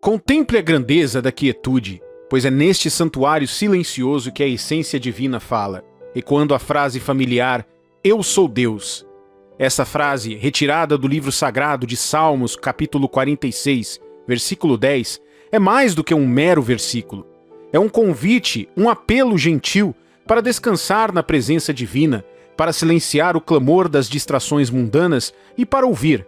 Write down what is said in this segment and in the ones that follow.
Contemple a grandeza da quietude, pois é neste santuário silencioso que a essência divina fala, ecoando a frase familiar, Eu sou Deus. Essa frase, retirada do livro sagrado de Salmos, capítulo 46, versículo 10, é mais do que um mero versículo. É um convite, um apelo gentil para descansar na presença divina, para silenciar o clamor das distrações mundanas e para ouvir.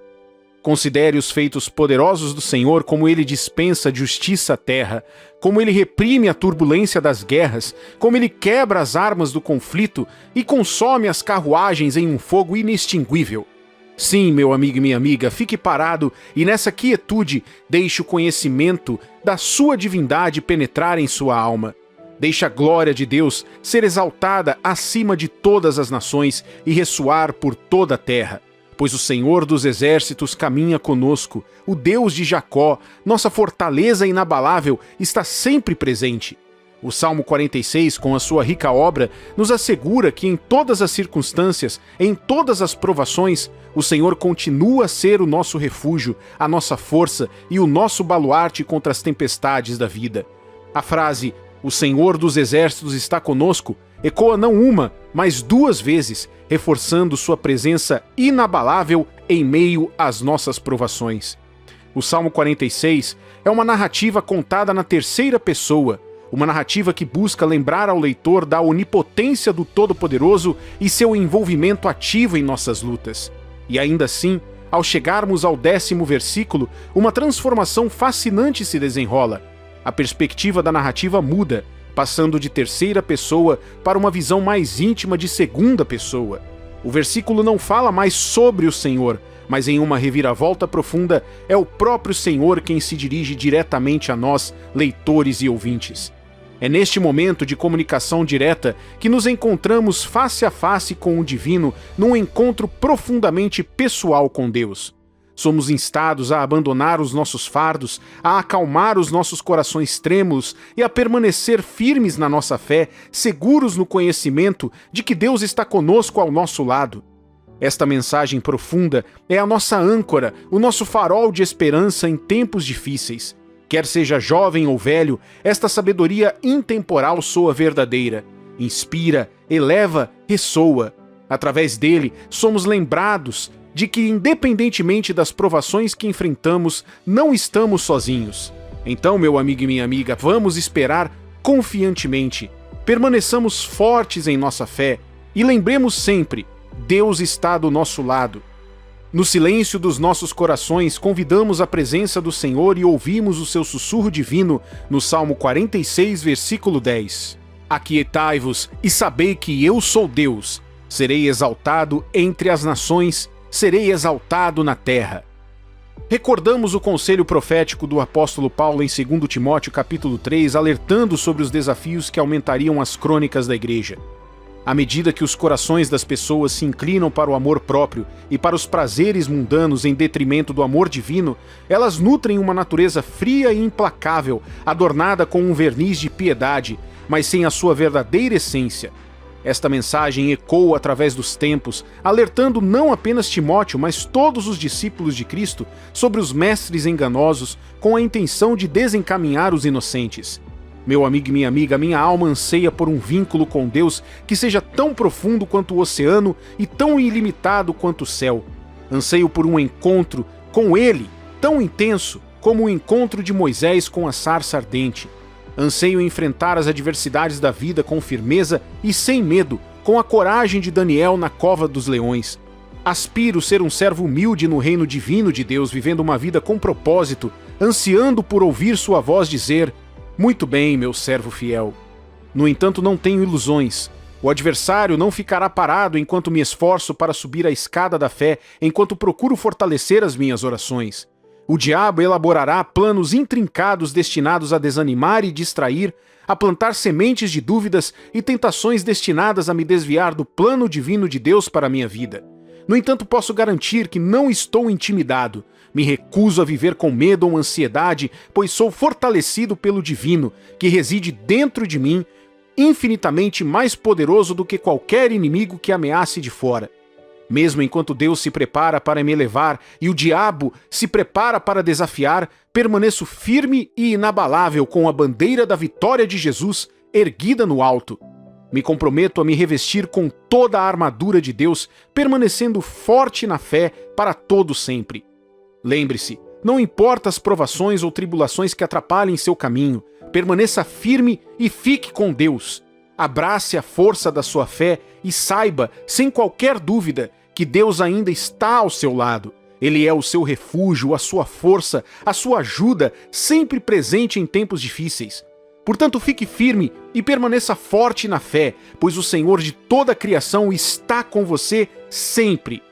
Considere os feitos poderosos do Senhor, como ele dispensa justiça à terra, como ele reprime a turbulência das guerras, como ele quebra as armas do conflito e consome as carruagens em um fogo inextinguível. Sim, meu amigo e minha amiga, fique parado e nessa quietude deixe o conhecimento da sua divindade penetrar em sua alma. Deixe a glória de Deus ser exaltada acima de todas as nações e ressoar por toda a terra. Pois o Senhor dos Exércitos caminha conosco, o Deus de Jacó, nossa fortaleza inabalável, está sempre presente. O Salmo 46, com a sua rica obra, nos assegura que em todas as circunstâncias, em todas as provações, o Senhor continua a ser o nosso refúgio, a nossa força e o nosso baluarte contra as tempestades da vida. A frase, o Senhor dos Exércitos está conosco, ecoa não uma, mas duas vezes, reforçando sua presença inabalável em meio às nossas provações. O Salmo 46 é uma narrativa contada na terceira pessoa, uma narrativa que busca lembrar ao leitor da onipotência do Todo-Poderoso e seu envolvimento ativo em nossas lutas. E ainda assim, ao chegarmos ao 10º versículo, uma transformação fascinante se desenrola. A perspectiva da narrativa muda, passando de terceira pessoa para uma visão mais íntima de segunda pessoa. O versículo não fala mais sobre o Senhor, mas em uma reviravolta profunda é o próprio Senhor quem se dirige diretamente a nós, leitores e ouvintes. É neste momento de comunicação direta que nos encontramos face a face com o divino num encontro profundamente pessoal com Deus. Somos instados a abandonar os nossos fardos, a acalmar os nossos corações trêmulos e a permanecer firmes na nossa fé, seguros no conhecimento de que Deus está conosco ao nosso lado. Esta mensagem profunda é a nossa âncora, o nosso farol de esperança em tempos difíceis. Quer seja jovem ou velho, esta sabedoria intemporal soa verdadeira. Inspira, eleva, ressoa. Através dele, somos lembrados de que, independentemente das provações que enfrentamos, não estamos sozinhos. Então, meu amigo e minha amiga, vamos esperar confiantemente. Permaneçamos fortes em nossa fé e lembremos sempre, Deus está do nosso lado. No silêncio dos nossos corações, convidamos a presença do Senhor e ouvimos o seu sussurro divino no Salmo 46, versículo 10. Aquietai-vos e sabei que eu sou Deus. Serei exaltado entre as nações, serei exaltado na terra. Recordamos o conselho profético do apóstolo Paulo em 2 Timóteo capítulo 3, alertando sobre os desafios que aumentariam as crônicas da igreja. À medida que os corações das pessoas se inclinam para o amor próprio e para os prazeres mundanos em detrimento do amor divino, elas nutrem uma natureza fria e implacável, adornada com um verniz de piedade, mas sem a sua verdadeira essência. Esta mensagem ecoa através dos tempos, alertando não apenas Timóteo, mas todos os discípulos de Cristo sobre os mestres enganosos com a intenção de desencaminhar os inocentes. Meu amigo e minha amiga, minha alma anseia por um vínculo com Deus que seja tão profundo quanto o oceano e tão ilimitado quanto o céu. Anseio por um encontro com Ele, tão intenso como o encontro de Moisés com a sarça ardente. Anseio enfrentar as adversidades da vida com firmeza e sem medo, com a coragem de Daniel na cova dos leões. Aspiro ser um servo humilde no reino divino de Deus, vivendo uma vida com propósito, ansiando por ouvir sua voz dizer: muito bem, meu servo fiel. No entanto, não tenho ilusões. O adversário não ficará parado enquanto me esforço para subir a escada da fé, enquanto procuro fortalecer as minhas orações. O diabo elaborará planos intrincados destinados a desanimar e distrair, a plantar sementes de dúvidas e tentações destinadas a me desviar do plano divino de Deus para a minha vida. No entanto, posso garantir que não estou intimidado. Me recuso a viver com medo ou ansiedade, pois sou fortalecido pelo divino, que reside dentro de mim, infinitamente mais poderoso do que qualquer inimigo que ameace de fora. Mesmo enquanto Deus se prepara para me levar e o diabo se prepara para desafiar, permaneço firme e inabalável com a bandeira da vitória de Jesus erguida no alto. Me comprometo a me revestir com toda a armadura de Deus, permanecendo forte na fé para todo sempre. Lembre-se, não importa as provações ou tribulações que atrapalhem seu caminho, permaneça firme e fique com Deus. Abrace a força da sua fé e saiba, sem qualquer dúvida, que Deus ainda está ao seu lado. Ele é o seu refúgio, a sua força, a sua ajuda, sempre presente em tempos difíceis. Portanto, fique firme e permaneça forte na fé, pois o Senhor de toda a criação está com você sempre.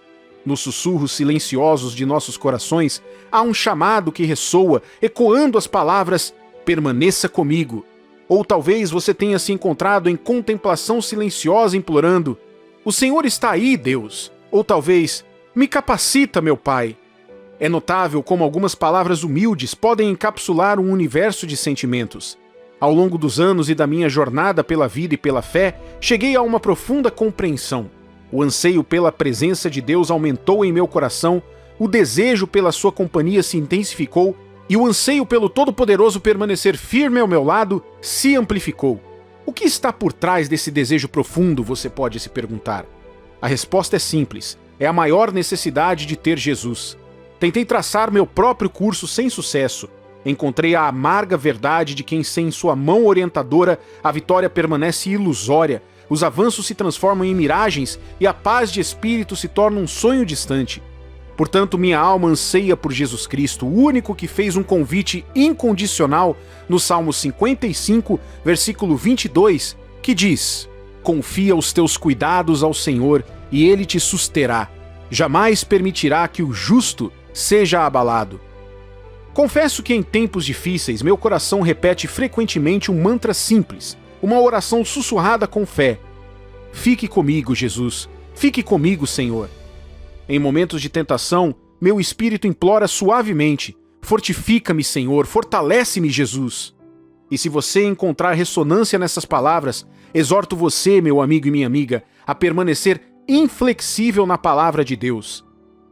Nos sussurros silenciosos de nossos corações, há um chamado que ressoa, ecoando as palavras: permaneça comigo. Ou talvez você tenha se encontrado em contemplação silenciosa implorando: o Senhor está aí, Deus. Ou talvez: me capacita, meu Pai. É notável como algumas palavras humildes podem encapsular um universo de sentimentos. Ao longo dos anos e da minha jornada pela vida e pela fé, cheguei a uma profunda compreensão. O anseio pela presença de Deus aumentou em meu coração, o desejo pela sua companhia se intensificou e o anseio pelo Todo-Poderoso permanecer firme ao meu lado se amplificou. O que está por trás desse desejo profundo, você pode se perguntar? A resposta é simples: é a maior necessidade de ter Jesus. Tentei traçar meu próprio curso sem sucesso. Encontrei a amarga verdade de que sem sua mão orientadora a vitória permanece ilusória, os avanços se transformam em miragens e a paz de espírito se torna um sonho distante. Portanto, minha alma anseia por Jesus Cristo, o único que fez um convite incondicional no Salmo 55, versículo 22, que diz: confia os teus cuidados ao Senhor e Ele te susterá. Jamais permitirá que o justo seja abalado. Confesso que em tempos difíceis meu coração repete frequentemente um mantra simples, uma oração sussurrada com fé: fique comigo, Jesus, fique comigo, Senhor. Em momentos de tentação, meu espírito implora suavemente: fortifica-me, Senhor, fortalece-me, Jesus. E se você encontrar ressonância nessas palavras, exorto você, meu amigo e minha amiga, a permanecer inflexível na palavra de Deus.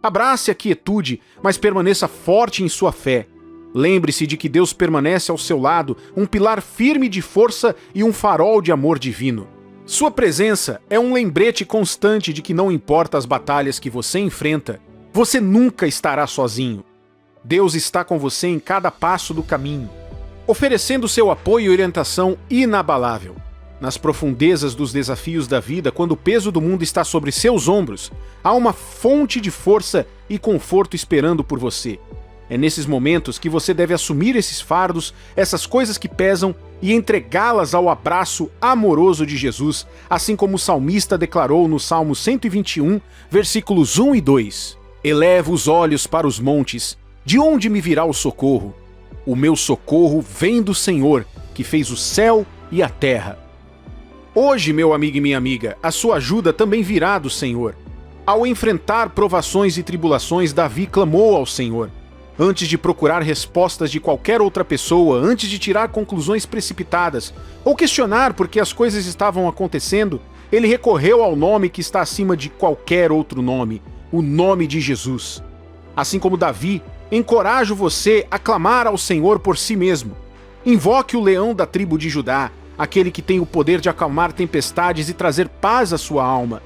Abrace a quietude, mas permaneça forte em sua fé. Lembre-se de que Deus permanece ao seu lado, um pilar firme de força e um farol de amor divino. Sua presença é um lembrete constante de que não importa as batalhas que você enfrenta, você nunca estará sozinho. Deus está com você em cada passo do caminho, oferecendo seu apoio e orientação inabalável. Nas profundezas dos desafios da vida, quando o peso do mundo está sobre seus ombros, há uma fonte de força e conforto esperando por você. É nesses momentos que você deve assumir esses fardos, essas coisas que pesam, e entregá-las ao abraço amoroso de Jesus, assim como o salmista declarou no Salmo 121, versículos 1 e 2. Elevo os olhos para os montes, de onde me virá o socorro? O meu socorro vem do Senhor, que fez o céu e a terra. Hoje, meu amigo e minha amiga, a sua ajuda também virá do Senhor. Ao enfrentar provações e tribulações, Davi clamou ao Senhor. Antes de procurar respostas de qualquer outra pessoa, antes de tirar conclusões precipitadas, ou questionar por que as coisas estavam acontecendo, ele recorreu ao nome que está acima de qualquer outro nome, o nome de Jesus. Assim como Davi, encorajo você a clamar ao Senhor por si mesmo. Invoque o leão da tribo de Judá, aquele que tem o poder de acalmar tempestades e trazer paz à sua alma.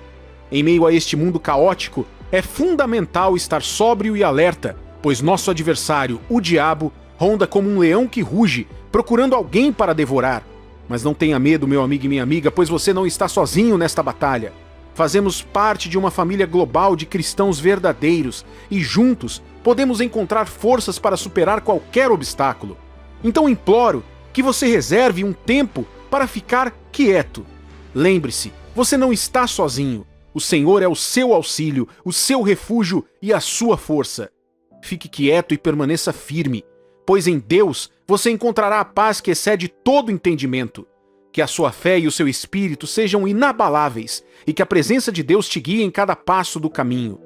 Em meio a este mundo caótico, é fundamental estar sóbrio e alerta, pois nosso adversário, o diabo, ronda como um leão que ruge, procurando alguém para devorar. Mas não tenha medo, meu amigo e minha amiga, pois você não está sozinho nesta batalha. Fazemos parte de uma família global de cristãos verdadeiros e juntos podemos encontrar forças para superar qualquer obstáculo. Então imploro que você reserve um tempo para ficar quieto. Lembre-se, você não está sozinho. O Senhor é o seu auxílio, o seu refúgio e a sua força. Fique quieto e permaneça firme, pois em Deus você encontrará a paz que excede todo entendimento. Que a sua fé e o seu espírito sejam inabaláveis e que a presença de Deus te guie em cada passo do caminho.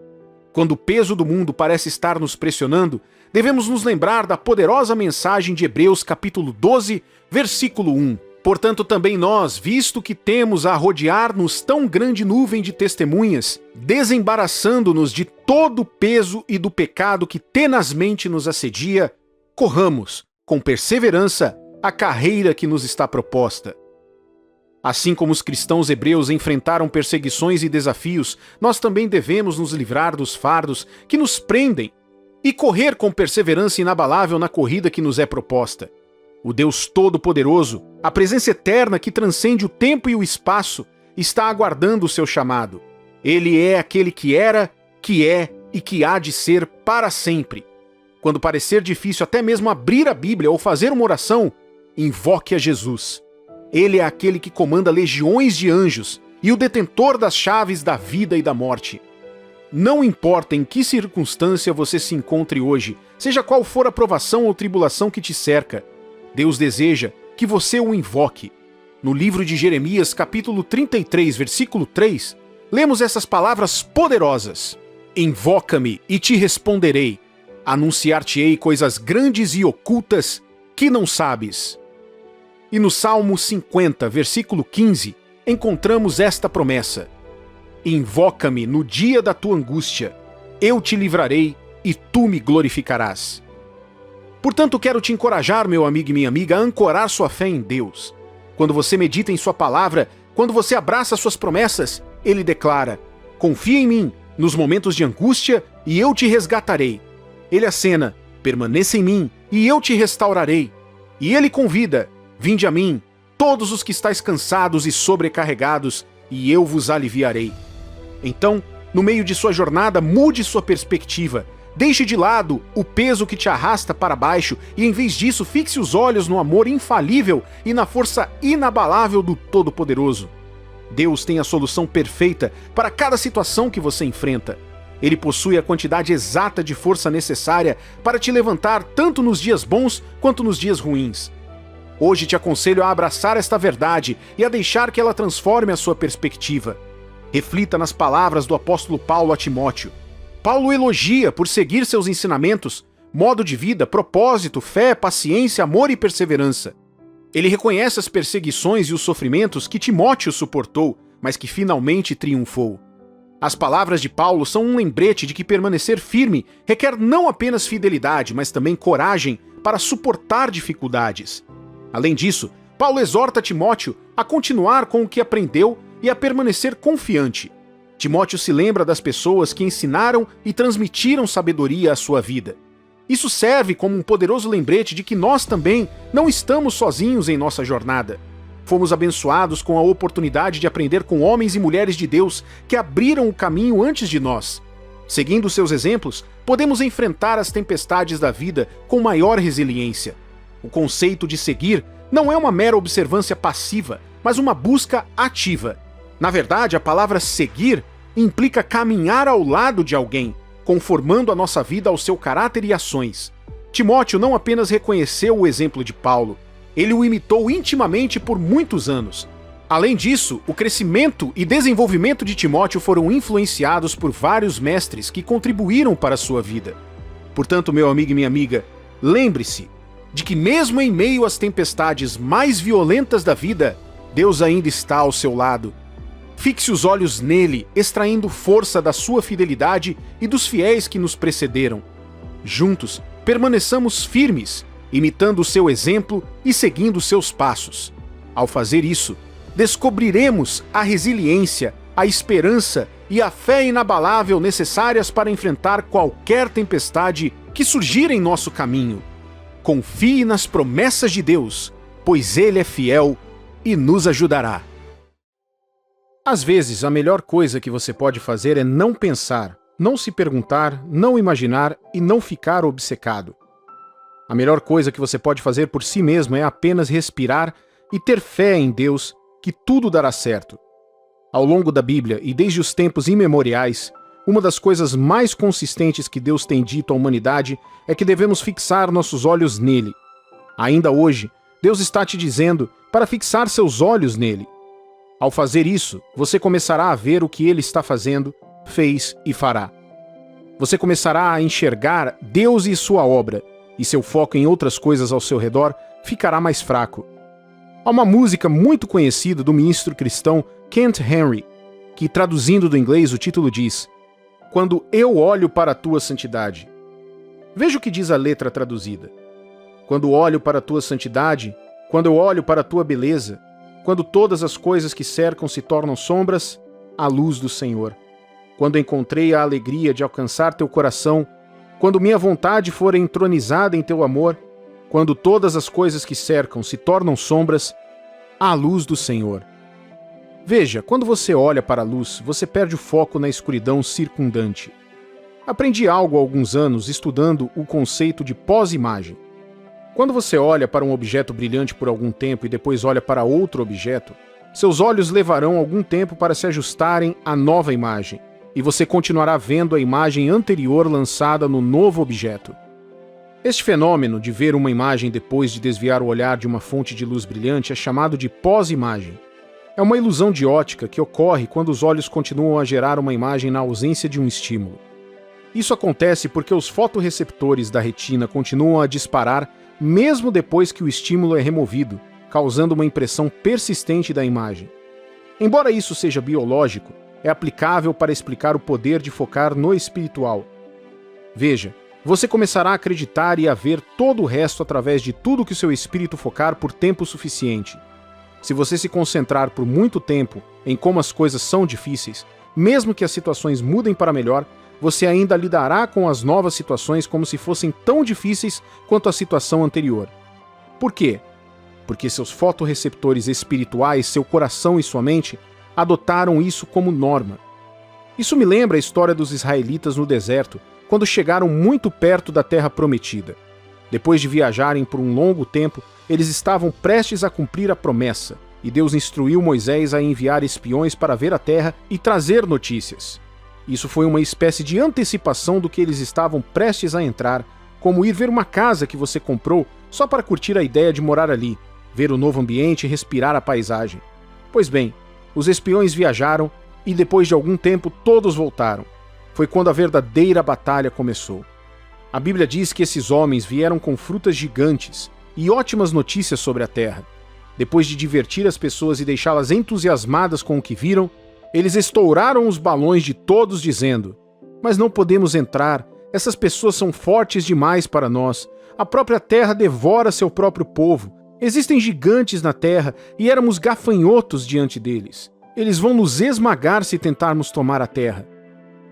Quando o peso do mundo parece estar nos pressionando, devemos nos lembrar da poderosa mensagem de Hebreus capítulo 12, versículo 1. Portanto, também nós, visto que temos a rodear-nos tão grande nuvem de testemunhas, desembaraçando-nos de todo o peso e do pecado que tenazmente nos assedia, corramos, com perseverança, a carreira que nos está proposta. Assim como os cristãos hebreus enfrentaram perseguições e desafios, nós também devemos nos livrar dos fardos que nos prendem e correr com perseverança inabalável na corrida que nos é proposta. O Deus Todo-Poderoso, a presença eterna que transcende o tempo e o espaço, está aguardando o seu chamado. Ele é aquele que era, que é e que há de ser para sempre. Quando parecer difícil até mesmo abrir a Bíblia ou fazer uma oração, invoque a Jesus. Ele é aquele que comanda legiões de anjos e o detentor das chaves da vida e da morte. Não importa em que circunstância você se encontre hoje, seja qual for a provação ou tribulação que te cerca, Deus deseja que você o invoque. No livro de Jeremias, capítulo 33, versículo 3, lemos essas palavras poderosas: Invoca-me e te responderei, anunciar-te-ei coisas grandes e ocultas que não sabes. E no Salmo 50, versículo 15, encontramos esta promessa: Invoca-me no dia da tua angústia, eu te livrarei e tu me glorificarás. Portanto, quero te encorajar, meu amigo e minha amiga, a ancorar sua fé em Deus. Quando você medita em sua palavra, quando você abraça suas promessas, ele declara: confia em mim nos momentos de angústia e eu te resgatarei. Ele acena: permaneça em mim e eu te restaurarei. E ele convida: vinde a mim, todos os que estáis cansados e sobrecarregados, e eu vos aliviarei. Então, no meio de sua jornada, mude sua perspectiva. Deixe de lado o peso que te arrasta para baixo e, em vez disso, fixe os olhos no amor infalível e na força inabalável do Todo-Poderoso. Deus tem a solução perfeita para cada situação que você enfrenta. Ele possui a quantidade exata de força necessária para te levantar tanto nos dias bons quanto nos dias ruins. Hoje te aconselho a abraçar esta verdade e a deixar que ela transforme a sua perspectiva. Reflita nas palavras do apóstolo Paulo a Timóteo. Paulo elogia por seguir seus ensinamentos, modo de vida, propósito, fé, paciência, amor e perseverança. Ele reconhece as perseguições e os sofrimentos que Timóteo suportou, mas que finalmente triunfou. As palavras de Paulo são um lembrete de que permanecer firme requer não apenas fidelidade, mas também coragem para suportar dificuldades. Além disso, Paulo exorta Timóteo a continuar com o que aprendeu e a permanecer confiante. Timóteo se lembra das pessoas que ensinaram e transmitiram sabedoria à sua vida. Isso serve como um poderoso lembrete de que nós também não estamos sozinhos em nossa jornada. Fomos abençoados com a oportunidade de aprender com homens e mulheres de Deus que abriram o caminho antes de nós. Seguindo seus exemplos, podemos enfrentar as tempestades da vida com maior resiliência. O conceito de seguir não é uma mera observância passiva, mas uma busca ativa. Na verdade, a palavra seguir implica caminhar ao lado de alguém, conformando a nossa vida ao seu caráter e ações. Timóteo não apenas reconheceu o exemplo de Paulo, ele o imitou intimamente por muitos anos. Além disso, o crescimento e desenvolvimento de Timóteo foram influenciados por vários mestres que contribuíram para a sua vida. Portanto, meu amigo e minha amiga, lembre-se de que mesmo em meio às tempestades mais violentas da vida, Deus ainda está ao seu lado. Fixe os olhos nele, extraindo força da sua fidelidade e dos fiéis que nos precederam. Juntos, permaneçamos firmes, imitando o seu exemplo e seguindo seus passos. Ao fazer isso, descobriremos a resiliência, a esperança e a fé inabalável necessárias para enfrentar qualquer tempestade que surgir em nosso caminho. Confie nas promessas de Deus, pois Ele é fiel e nos ajudará. Às vezes, a melhor coisa que você pode fazer é não pensar, não se perguntar, não imaginar e não ficar obcecado. A melhor coisa que você pode fazer por si mesmo é apenas respirar e ter fé em Deus que tudo dará certo. Ao longo da Bíblia e desde os tempos imemoriais, uma das coisas mais consistentes que Deus tem dito à humanidade é que devemos fixar nossos olhos nele. Ainda hoje, Deus está te dizendo para fixar seus olhos nele. Ao fazer isso, você começará a ver o que ele está fazendo, fez e fará. Você começará a enxergar Deus e sua obra, e seu foco em outras coisas ao seu redor ficará mais fraco. Há uma música muito conhecida do ministro cristão Kent Henry, que traduzindo do inglês o título diz: "Quando eu olho para a tua santidade". Veja o que diz a letra traduzida. Quando olho para a tua santidade, quando eu olho para a tua beleza, quando todas as coisas que cercam se tornam sombras, à luz do Senhor. Quando encontrei a alegria de alcançar teu coração, quando minha vontade for entronizada em teu amor, quando todas as coisas que cercam se tornam sombras, à luz do Senhor. Veja, quando você olha para a luz, você perde o foco na escuridão circundante. Aprendi algo há alguns anos estudando o conceito de pós-imagem. Quando você olha para um objeto brilhante por algum tempo e depois olha para outro objeto, seus olhos levarão algum tempo para se ajustarem à nova imagem, e você continuará vendo a imagem anterior lançada no novo objeto. Este fenômeno de ver uma imagem depois de desviar o olhar de uma fonte de luz brilhante é chamado de pós-imagem. É uma ilusão de ótica que ocorre quando os olhos continuam a gerar uma imagem na ausência de um estímulo. Isso acontece porque os fotorreceptores da retina continuam a disparar mesmo depois que o estímulo é removido, causando uma impressão persistente da imagem. Embora isso seja biológico, é aplicável para explicar o poder de focar no espiritual. Veja, você começará a acreditar e a ver todo o resto através de tudo que o seu espírito focar por tempo suficiente. Se você se concentrar por muito tempo em como as coisas são difíceis, mesmo que as situações mudem para melhor, você ainda lidará com as novas situações como se fossem tão difíceis quanto a situação anterior. Por quê? Porque seus fotorreceptores espirituais, seu coração e sua mente adotaram isso como norma. Isso me lembra a história dos israelitas no deserto, quando chegaram muito perto da terra prometida. Depois de viajarem por um longo tempo, eles estavam prestes a cumprir a promessa, e Deus instruiu Moisés a enviar espiões para ver a terra e trazer notícias. Isso foi uma espécie de antecipação do que eles estavam prestes a entrar, como ir ver uma casa que você comprou só para curtir a ideia de morar ali, ver o novo ambiente e respirar a paisagem. Pois bem, os espiões viajaram e depois de algum tempo todos voltaram. Foi quando a verdadeira batalha começou. A Bíblia diz que esses homens vieram com frutas gigantes e ótimas notícias sobre a terra. Depois de divertir as pessoas e deixá-las entusiasmadas com o que viram, eles estouraram os balões de todos dizendo: "Mas não podemos entrar, essas pessoas são fortes demais para nós. A própria terra devora seu próprio povo. Existem gigantes na terra e éramos gafanhotos diante deles. Eles vão nos esmagar se tentarmos tomar a terra."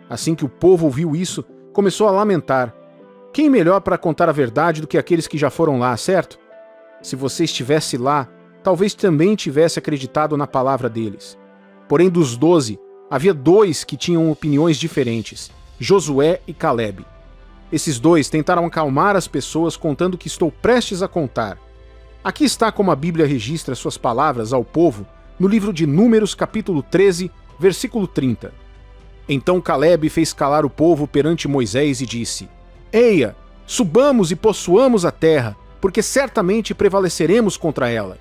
Assim que o povo ouviu isso, começou a lamentar. Quem melhor para contar a verdade do que aqueles que já foram lá, certo? Se você estivesse lá, talvez também tivesse acreditado na palavra deles. Porém, dos 12, havia 2 que tinham opiniões diferentes, Josué e Calebe. Esses 2 tentaram acalmar as pessoas contando o que estou prestes a contar. Aqui está como a Bíblia registra suas palavras ao povo no livro de Números, capítulo 13, versículo 30. Então Calebe fez calar o povo perante Moisés e disse: "Eia, subamos e possuamos a terra, porque certamente prevaleceremos contra ela."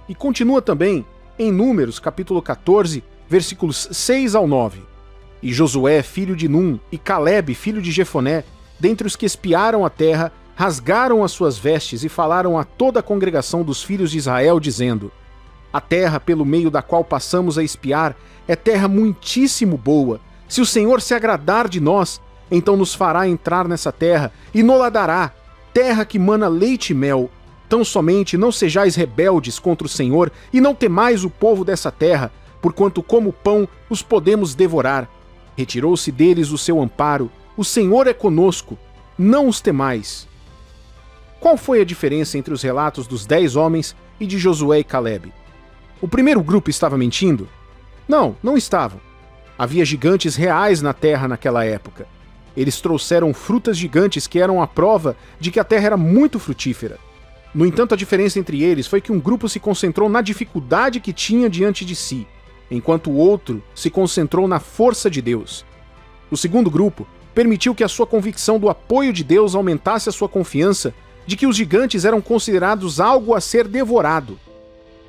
E continua também em Números, capítulo 14, versículos 6 ao 9. "E Josué, filho de Num, e Calebe, filho de Jefoné, dentre os que espiaram a terra, rasgaram as suas vestes e falaram a toda a congregação dos filhos de Israel, dizendo: A terra pelo meio da qual passamos a espiar é terra muitíssimo boa. Se o Senhor se agradar de nós, então nos fará entrar nessa terra e nola dará, terra que mana leite e mel. Tão somente não sejais rebeldes contra o Senhor e não temais o povo dessa terra, porquanto como pão os podemos devorar. Retirou-se deles o seu amparo, o Senhor é conosco, não os temais." Qual foi a diferença entre os relatos dos 10 homens e de Josué e Calebe? O primeiro grupo estava mentindo? Não, não estavam. Havia gigantes reais na terra naquela época. Eles trouxeram frutas gigantes que eram a prova de que a terra era muito frutífera. No entanto, a diferença entre eles foi que um grupo se concentrou na dificuldade que tinha diante de si, enquanto o outro se concentrou na força de Deus. O segundo grupo permitiu que a sua convicção do apoio de Deus aumentasse a sua confiança de que os gigantes eram considerados algo a ser devorado.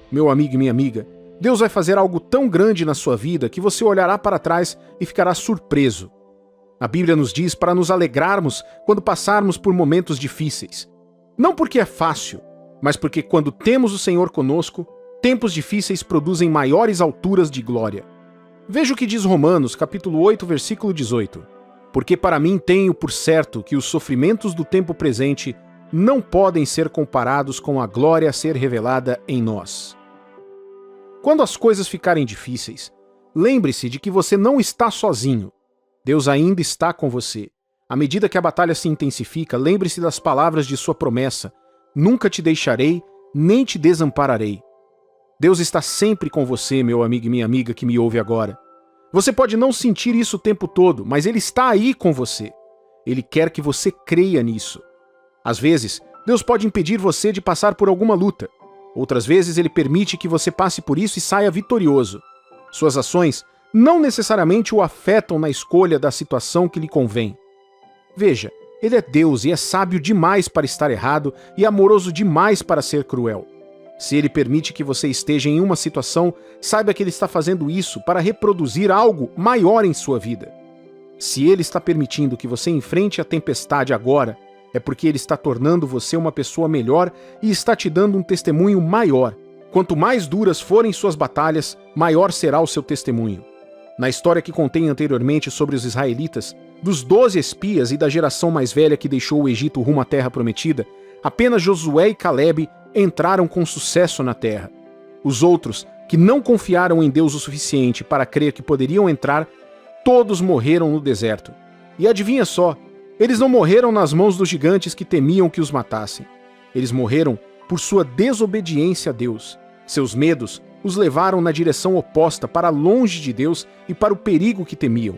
Meu amigo e minha amiga, Deus vai fazer algo tão grande na sua vida que você olhará para trás e ficará surpreso. A Bíblia nos diz para nos alegrarmos quando passarmos por momentos difíceis. Não porque é fácil, mas porque quando temos o Senhor conosco, tempos difíceis produzem maiores alturas de glória. Veja o que diz Romanos, capítulo 8, versículo 18. Porque para mim tenho por certo que os sofrimentos do tempo presente não podem ser comparados com a glória a ser revelada em nós. Quando as coisas ficarem difíceis, lembre-se de que você não está sozinho. Deus ainda está com você. À medida que a batalha se intensifica, lembre-se das palavras de sua promessa: nunca te deixarei, nem te desampararei. Deus está sempre com você, meu amigo e minha amiga que me ouve agora. Você pode não sentir isso o tempo todo, mas Ele está aí com você. Ele quer que você creia nisso. Às vezes, Deus pode impedir você de passar por alguma luta. Outras vezes, Ele permite que você passe por isso e saia vitorioso. Suas ações não necessariamente o afetam na escolha da situação que lhe convém. Veja, Ele é Deus e é sábio demais para estar errado e amoroso demais para ser cruel. Se Ele permite que você esteja em uma situação, saiba que Ele está fazendo isso para reproduzir algo maior em sua vida. Se Ele está permitindo que você enfrente a tempestade agora, é porque Ele está tornando você uma pessoa melhor e está te dando um testemunho maior. Quanto mais duras forem suas batalhas, maior será o seu testemunho. Na história que contei anteriormente sobre os israelitas, dos 12 espias e da geração mais velha que deixou o Egito rumo à Terra Prometida, apenas Josué e Calebe entraram com sucesso na terra. Os outros, que não confiaram em Deus o suficiente para crer que poderiam entrar, todos morreram no deserto. E adivinha só, eles não morreram nas mãos dos gigantes que temiam que os matassem. Eles morreram por sua desobediência a Deus. Seus medos os levaram na direção oposta, para longe de Deus e para o perigo que temiam.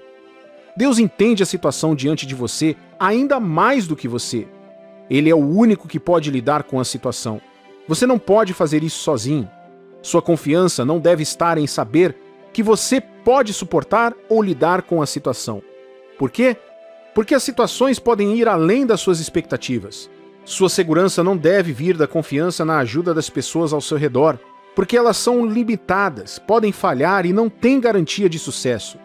Deus entende a situação diante de você ainda mais do que você. Ele é o único que pode lidar com a situação. Você não pode fazer isso sozinho. Sua confiança não deve estar em saber que você pode suportar ou lidar com a situação. Por quê? Porque as situações podem ir além das suas expectativas. Sua segurança não deve vir da confiança na ajuda das pessoas ao seu redor, porque elas são limitadas, podem falhar e não têm garantia de sucesso.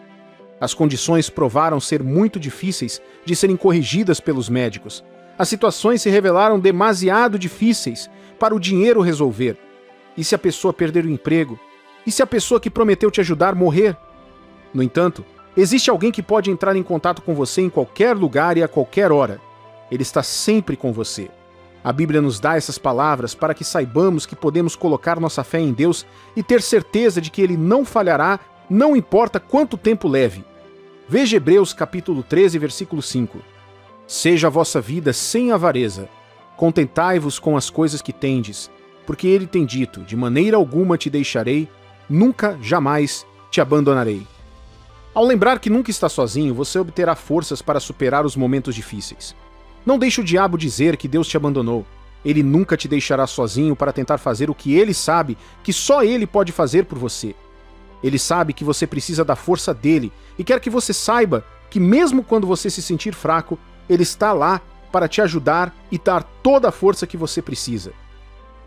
As condições provaram ser muito difíceis de serem corrigidas pelos médicos. As situações se revelaram demasiado difíceis para o dinheiro resolver. E se a pessoa perder o emprego? E se a pessoa que prometeu te ajudar morrer? No entanto, existe alguém que pode entrar em contato com você em qualquer lugar e a qualquer hora. Ele está sempre com você. A Bíblia nos dá essas palavras para que saibamos que podemos colocar nossa fé em Deus e ter certeza de que Ele não falhará, não importa quanto tempo leve. Veja Hebreus capítulo 13, versículo 5. Seja a vossa vida sem avareza. Contentai-vos com as coisas que tendes, porque Ele tem dito: de maneira alguma te deixarei, nunca, jamais te abandonarei. Ao lembrar que nunca está sozinho, você obterá forças para superar os momentos difíceis. Não deixe o diabo dizer que Deus te abandonou. Ele nunca te deixará sozinho para tentar fazer o que Ele sabe que só Ele pode fazer por você. Ele sabe que você precisa da força dele e quer que você saiba que mesmo quando você se sentir fraco, Ele está lá para te ajudar e dar toda a força que você precisa.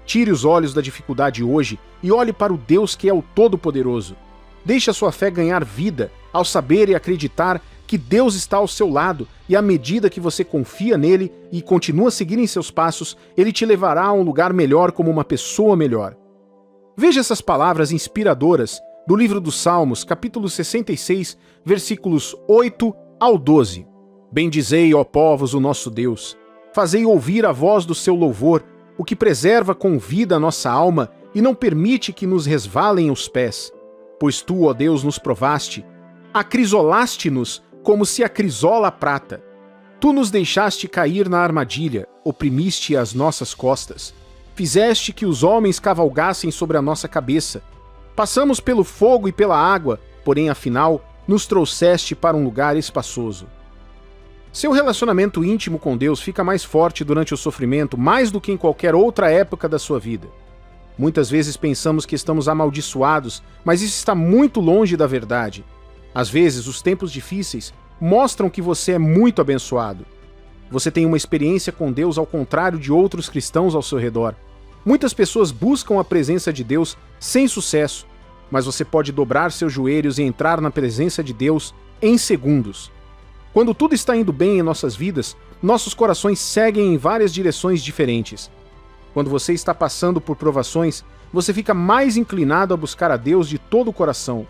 Tire os olhos da dificuldade hoje e olhe para o Deus que é o Todo-Poderoso. Deixe a sua fé ganhar vida ao saber e acreditar que Deus está ao seu lado, e à medida que você confia nele e continua a seguir em seus passos, ele te levará a um lugar melhor como uma pessoa melhor. Veja essas palavras inspiradoras do livro dos Salmos, capítulo 66, versículos 8 ao 12. Bendizei, ó povos, o nosso Deus. Fazei ouvir a voz do seu louvor, o que preserva com vida a nossa alma e não permite que nos resvalem os pés. Pois tu, ó Deus, nos provaste, acrisolaste-nos como se acrisola a prata. Tu nos deixaste cair na armadilha, oprimiste as nossas costas. Fizeste que os homens cavalgassem sobre a nossa cabeça. Passamos pelo fogo e pela água, porém, afinal, nos trouxeste para um lugar espaçoso. Seu relacionamento íntimo com Deus fica mais forte durante o sofrimento, mais do que em qualquer outra época da sua vida. Muitas vezes pensamos que estamos amaldiçoados, mas isso está muito longe da verdade. Às vezes, os tempos difíceis mostram que você é muito abençoado. Você tem uma experiência com Deus ao contrário de outros cristãos ao seu redor. Muitas pessoas buscam a presença de Deus sem sucesso, mas você pode dobrar seus joelhos e entrar na presença de Deus em segundos. Quando tudo está indo bem em nossas vidas, nossos corações seguem em várias direções diferentes. Quando você está passando por provações, você fica mais inclinado a buscar a Deus de todo o coração.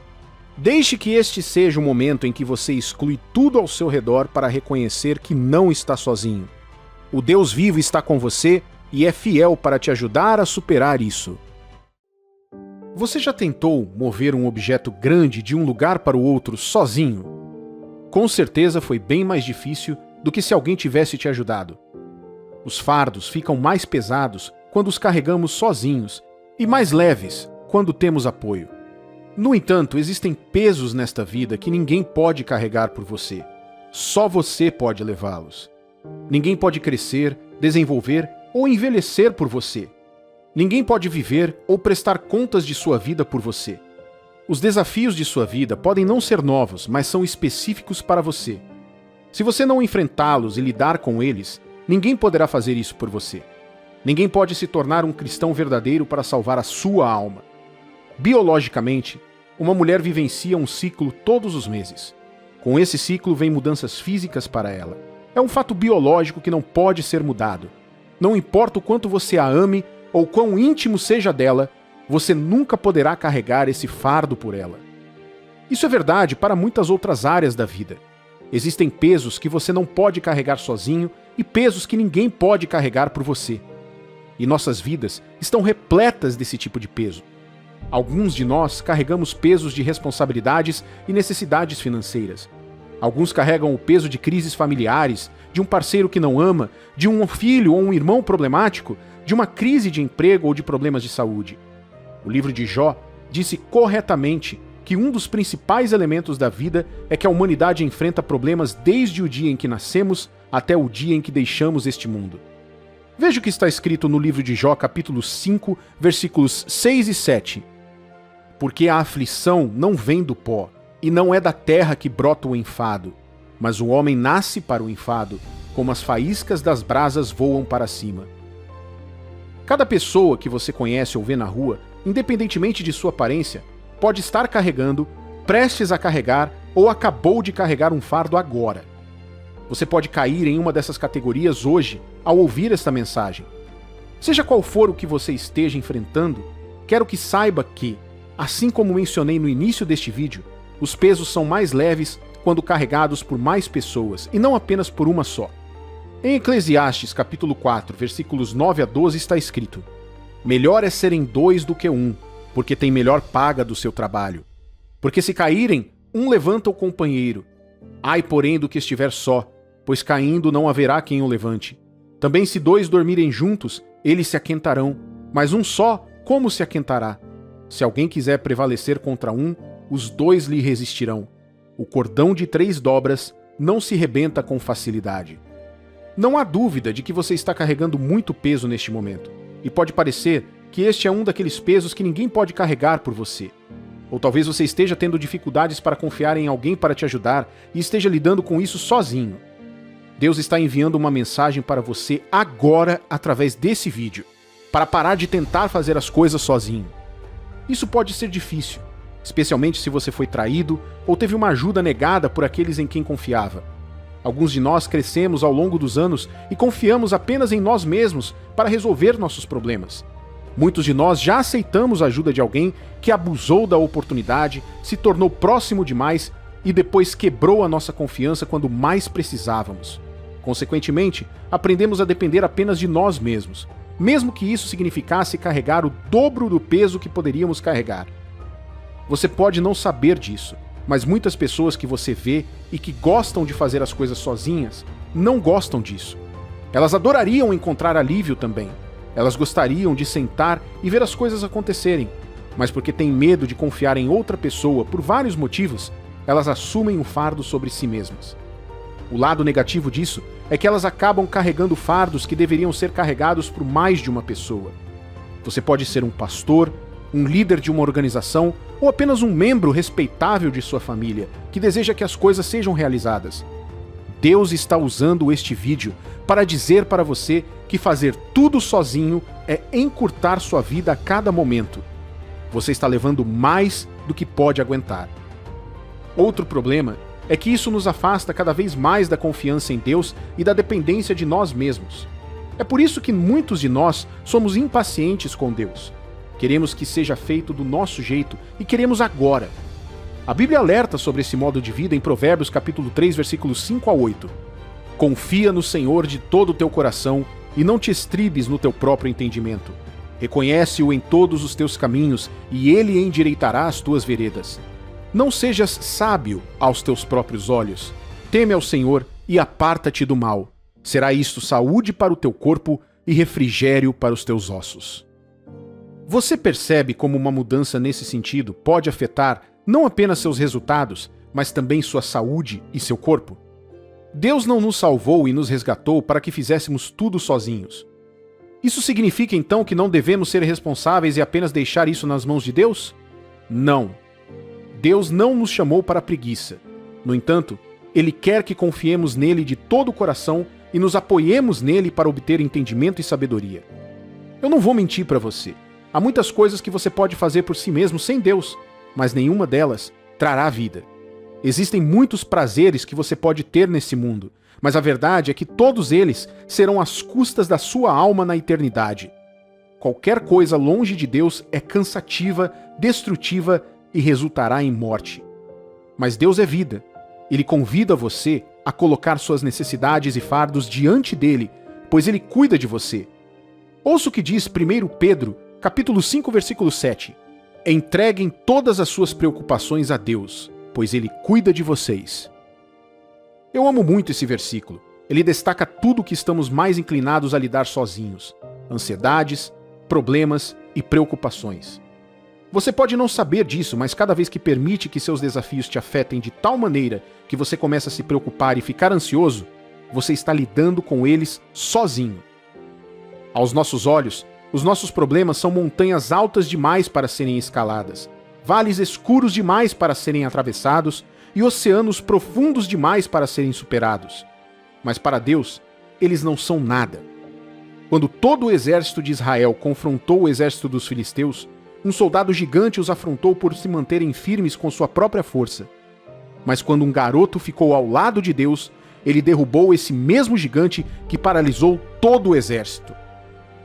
Deixe que este seja o momento em que você exclui tudo ao seu redor para reconhecer que não está sozinho. O Deus vivo está com você e é fiel para te ajudar a superar isso. Você já tentou mover um objeto grande de um lugar para o outro sozinho? Com certeza foi bem mais difícil do que se alguém tivesse te ajudado. Os fardos ficam mais pesados quando os carregamos sozinhos e mais leves quando temos apoio. No entanto, existem pesos nesta vida que ninguém pode carregar por você. Só você pode levá-los. Ninguém pode crescer, desenvolver ou envelhecer por você. Ninguém pode viver ou prestar contas de sua vida por você. Os desafios de sua vida podem não ser novos, mas são específicos para você. Se você não enfrentá-los e lidar com eles, ninguém poderá fazer isso por você. Ninguém pode se tornar um cristão verdadeiro para salvar a sua alma. Biologicamente, uma mulher vivencia um ciclo todos os meses. Com esse ciclo vem mudanças físicas para ela. É um fato biológico que não pode ser mudado. Não importa o quanto você a ame ou quão íntimo seja dela, você nunca poderá carregar esse fardo por ela. Isso é verdade para muitas outras áreas da vida. Existem pesos que você não pode carregar sozinho e pesos que ninguém pode carregar por você. E nossas vidas estão repletas desse tipo de peso. Alguns de nós carregamos pesos de responsabilidades e necessidades financeiras. Alguns carregam o peso de crises familiares, de um parceiro que não ama, de um filho ou um irmão problemático, de uma crise de emprego ou de problemas de saúde. O livro de Jó disse corretamente que um dos principais elementos da vida é que a humanidade enfrenta problemas desde o dia em que nascemos até o dia em que deixamos este mundo. Veja o que está escrito no livro de Jó, capítulo 5, versículos 6 e 7. Porque a aflição não vem do pó, e não é da terra que brota o enfado, mas o homem nasce para o enfado, como as faíscas das brasas voam para cima. Cada pessoa que você conhece ou vê na rua, independentemente de sua aparência, pode estar carregando, prestes a carregar ou acabou de carregar um fardo agora. Você pode cair em uma dessas categorias hoje ao ouvir esta mensagem. Seja qual for o que você esteja enfrentando, quero que saiba que, assim como mencionei no início deste vídeo, os pesos são mais leves quando carregados por mais pessoas e não apenas por uma só. Em Eclesiastes capítulo 4, versículos 9 a 12 está escrito: Melhor é serem dois do que um, porque tem melhor paga do seu trabalho. Porque se caírem, um levanta o companheiro. Ai, porém, do que estiver só, pois caindo não haverá quem o levante. Também se dois dormirem juntos, eles se aquentarão, mas um só, como se aquentará? Se alguém quiser prevalecer contra um, os dois lhe resistirão. O cordão de 3 dobras não se rebenta com facilidade. Não há dúvida de que você está carregando muito peso neste momento, e pode parecer que este é um daqueles pesos que ninguém pode carregar por você. Ou talvez você esteja tendo dificuldades para confiar em alguém para te ajudar e esteja lidando com isso sozinho. Deus está enviando uma mensagem para você agora através desse vídeo, para parar de tentar fazer as coisas sozinho. Isso pode ser difícil, especialmente se você foi traído ou teve uma ajuda negada por aqueles em quem confiava. Alguns de nós crescemos ao longo dos anos e confiamos apenas em nós mesmos para resolver nossos problemas. Muitos de nós já aceitamos a ajuda de alguém que abusou da oportunidade, se tornou próximo demais e depois quebrou a nossa confiança quando mais precisávamos. Consequentemente, aprendemos a depender apenas de nós mesmos, mesmo que isso significasse carregar o dobro do peso que poderíamos carregar. Você pode não saber disso, mas muitas pessoas que você vê e que gostam de fazer as coisas sozinhas, não gostam disso. Elas adorariam encontrar alívio também. Elas gostariam de sentar e ver as coisas acontecerem, mas porque têm medo de confiar em outra pessoa por vários motivos, elas assumem o fardo sobre si mesmas. O lado negativo disso é que elas acabam carregando fardos que deveriam ser carregados por mais de uma pessoa. Você pode ser um pastor, um líder de uma organização ou apenas um membro respeitável de sua família que deseja que as coisas sejam realizadas. Deus está usando este vídeo para dizer para você que fazer tudo sozinho é encurtar sua vida a cada momento. Você está levando mais do que pode aguentar. Outro problema é que isso nos afasta cada vez mais da confiança em Deus e da dependência de nós mesmos. É por isso que muitos de nós somos impacientes com Deus. Queremos que seja feito do nosso jeito e queremos agora. A Bíblia alerta sobre esse modo de vida em Provérbios capítulo 3, versículos 5 a 8. Confia no Senhor de todo o teu coração e não te estribes no teu próprio entendimento. Reconhece-o em todos os teus caminhos e ele endireitará as tuas veredas. Não sejas sábio aos teus próprios olhos. Teme ao Senhor e aparta-te do mal. Será isto saúde para o teu corpo e refrigério para os teus ossos. Você percebe como uma mudança nesse sentido pode afetar não apenas seus resultados, mas também sua saúde e seu corpo? Deus não nos salvou e nos resgatou para que fizéssemos tudo sozinhos. Isso significa então que não devemos ser responsáveis e apenas deixar isso nas mãos de Deus? Não. Deus não nos chamou para a preguiça. No entanto, Ele quer que confiemos nele de todo o coração e nos apoiemos nele para obter entendimento e sabedoria. Eu não vou mentir para você. Há muitas coisas que você pode fazer por si mesmo sem Deus, mas nenhuma delas trará vida. Existem muitos prazeres que você pode ter nesse mundo, mas a verdade é que todos eles serão às custas da sua alma na eternidade. Qualquer coisa longe de Deus é cansativa, destrutiva e resultará em morte. Mas Deus é vida. Ele convida você a colocar suas necessidades e fardos diante dele, pois ele cuida de você. Ouça o que diz 1 Pedro, capítulo 5, versículo 7. Entreguem todas as suas preocupações a Deus, pois ele cuida de vocês. Eu amo muito esse versículo. Ele destaca tudo o que estamos mais inclinados a lidar sozinhos: ansiedades, problemas e preocupações. Você pode não saber disso, mas cada vez que permite que seus desafios te afetem de tal maneira que você começa a se preocupar e ficar ansioso, você está lidando com eles sozinho. Aos nossos olhos, os nossos problemas são montanhas altas demais para serem escaladas, vales escuros demais para serem atravessados e oceanos profundos demais para serem superados. Mas para Deus, eles não são nada. Quando todo o exército de Israel confrontou o exército dos filisteus, um soldado gigante os afrontou por se manterem firmes com sua própria força. Mas quando um garoto ficou ao lado de Deus, ele derrubou esse mesmo gigante que paralisou todo o exército.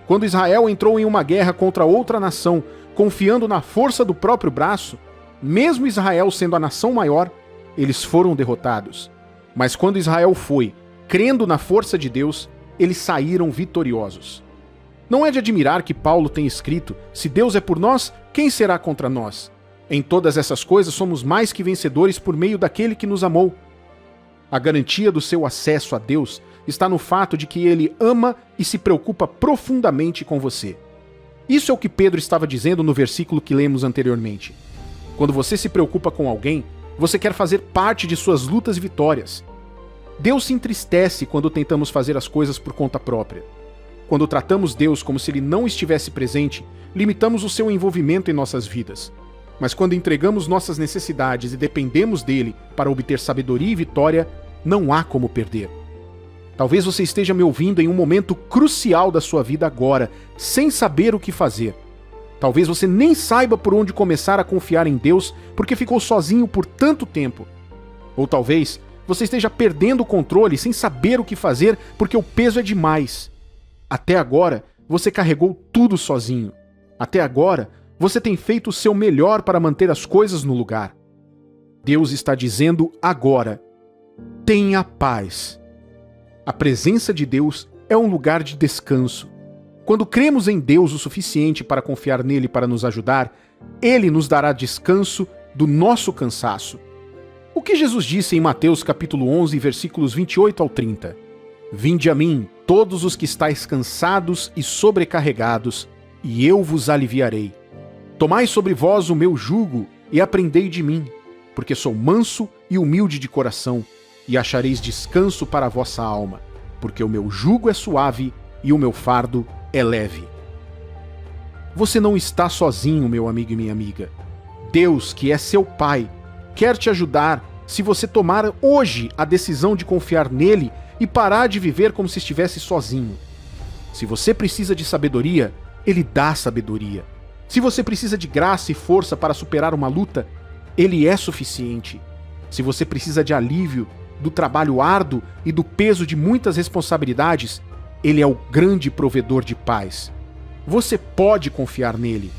Quando Israel entrou em uma guerra contra outra nação, confiando na força do próprio braço, mesmo Israel sendo a nação maior, eles foram derrotados. Mas quando Israel foi, crendo na força de Deus, eles saíram vitoriosos. Não é de admirar que Paulo tenha escrito: se Deus é por nós, quem será contra nós? Em todas essas coisas somos mais que vencedores por meio daquele que nos amou. A garantia do seu acesso a Deus está no fato de que ele ama e se preocupa profundamente com você. Isso é o que Pedro estava dizendo no versículo que lemos anteriormente. Quando você se preocupa com alguém, você quer fazer parte de suas lutas e vitórias. Deus se entristece quando tentamos fazer as coisas por conta própria. Quando tratamos Deus como se ele não estivesse presente, limitamos o seu envolvimento em nossas vidas. Mas quando entregamos nossas necessidades e dependemos dele para obter sabedoria e vitória, não há como perder. Talvez você esteja me ouvindo em um momento crucial da sua vida agora, sem saber o que fazer. Talvez você nem saiba por onde começar a confiar em Deus porque ficou sozinho por tanto tempo. Ou talvez você esteja perdendo o controle sem saber o que fazer porque o peso é demais. Até agora, você carregou tudo sozinho. Até agora, você tem feito o seu melhor para manter as coisas no lugar. Deus está dizendo agora: tenha paz. A presença de Deus é um lugar de descanso. Quando cremos em Deus o suficiente para confiar nele para nos ajudar, ele nos dará descanso do nosso cansaço. O que Jesus disse em Mateus capítulo 11, versículos 28 ao 30? Vinde a mim, todos os que estáis cansados e sobrecarregados, e eu vos aliviarei. Tomai sobre vós o meu jugo e aprendei de mim, porque sou manso e humilde de coração, e achareis descanso para a vossa alma, porque o meu jugo é suave e o meu fardo é leve. Você não está sozinho, meu amigo e minha amiga. Deus, que é seu Pai, quer te ajudar se você tomar hoje a decisão de confiar nele e parar de viver como se estivesse sozinho. Se você precisa de sabedoria, ele dá sabedoria. Se você precisa de graça e força para superar uma luta, ele é suficiente. Se você precisa de alívio do trabalho árduo e do peso de muitas responsabilidades, Ele é o grande provedor de paz. Você pode confiar nele.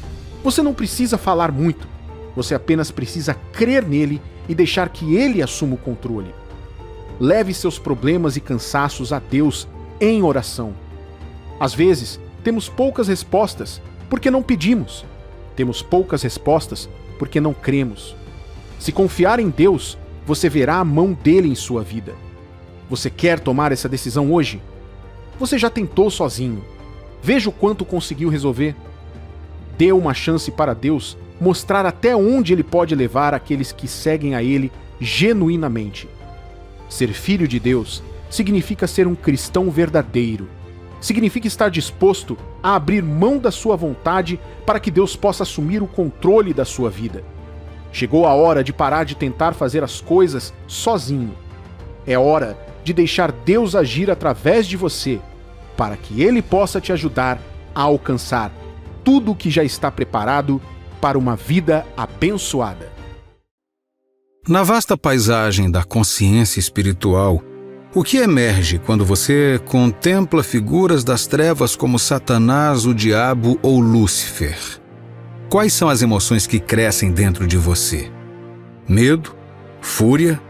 Você não precisa falar muito. Você apenas precisa crer nele e deixar que ele assuma o controle. Leve seus problemas e cansaços a Deus em oração. Às vezes, temos poucas respostas porque não pedimos. Temos poucas respostas porque não cremos. Se confiar em Deus, você verá a mão dele em sua vida. Você quer tomar essa decisão hoje? Você já tentou sozinho. Veja o quanto conseguiu resolver. Dê uma chance para Deus mostrar até onde ele pode levar aqueles que seguem a ele genuinamente. Ser filho de Deus significa ser um cristão verdadeiro. Significa estar disposto a abrir mão da sua vontade para que Deus possa assumir o controle da sua vida. Chegou a hora de parar de tentar fazer as coisas sozinho. É hora de deixar Deus agir através de você, para que Ele possa te ajudar a alcançar tudo o que já está preparado para uma vida abençoada. Na vasta paisagem da consciência espiritual, o que emerge quando você contempla figuras das trevas como Satanás, o diabo ou Lúcifer? Quais são as emoções que crescem dentro de você? Medo, fúria,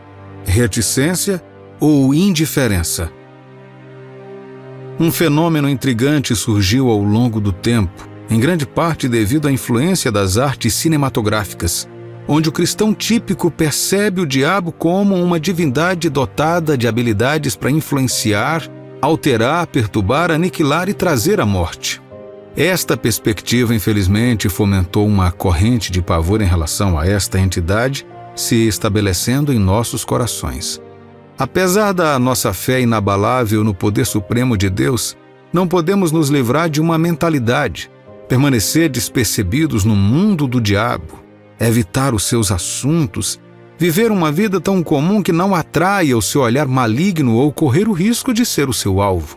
reticência ou indiferença? Um fenômeno intrigante surgiu ao longo do tempo, em grande parte devido à influência das artes cinematográficas, onde o cristão típico percebe o diabo como uma divindade dotada de habilidades para influenciar, alterar, perturbar, aniquilar e trazer a morte. Esta perspectiva, infelizmente, fomentou uma corrente de pavor em relação a esta entidade se estabelecendo em nossos corações. Apesar da nossa fé inabalável no poder supremo de Deus, não podemos nos livrar de uma mentalidade, permanecer despercebidos no mundo do diabo, evitar os seus assuntos, viver uma vida tão comum que não atraia o seu olhar maligno ou correr o risco de ser o seu alvo.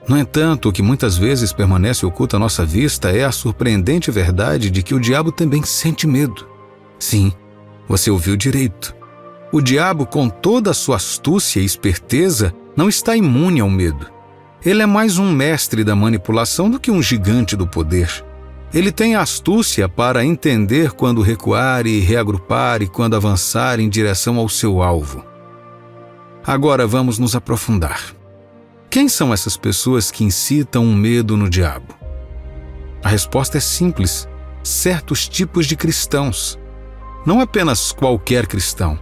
No entanto, o que muitas vezes permanece oculto à nossa vista é a surpreendente verdade de que o diabo também sente medo. Sim, você ouviu direito. O diabo, com toda a sua astúcia e esperteza, não está imune ao medo. Ele é mais um mestre da manipulação do que um gigante do poder. Ele tem a astúcia para entender quando recuar e reagrupar e quando avançar em direção ao seu alvo. Agora vamos nos aprofundar. Quem são essas pessoas que incitam o medo no diabo? A resposta é simples: certos tipos de cristãos. Não apenas qualquer cristão,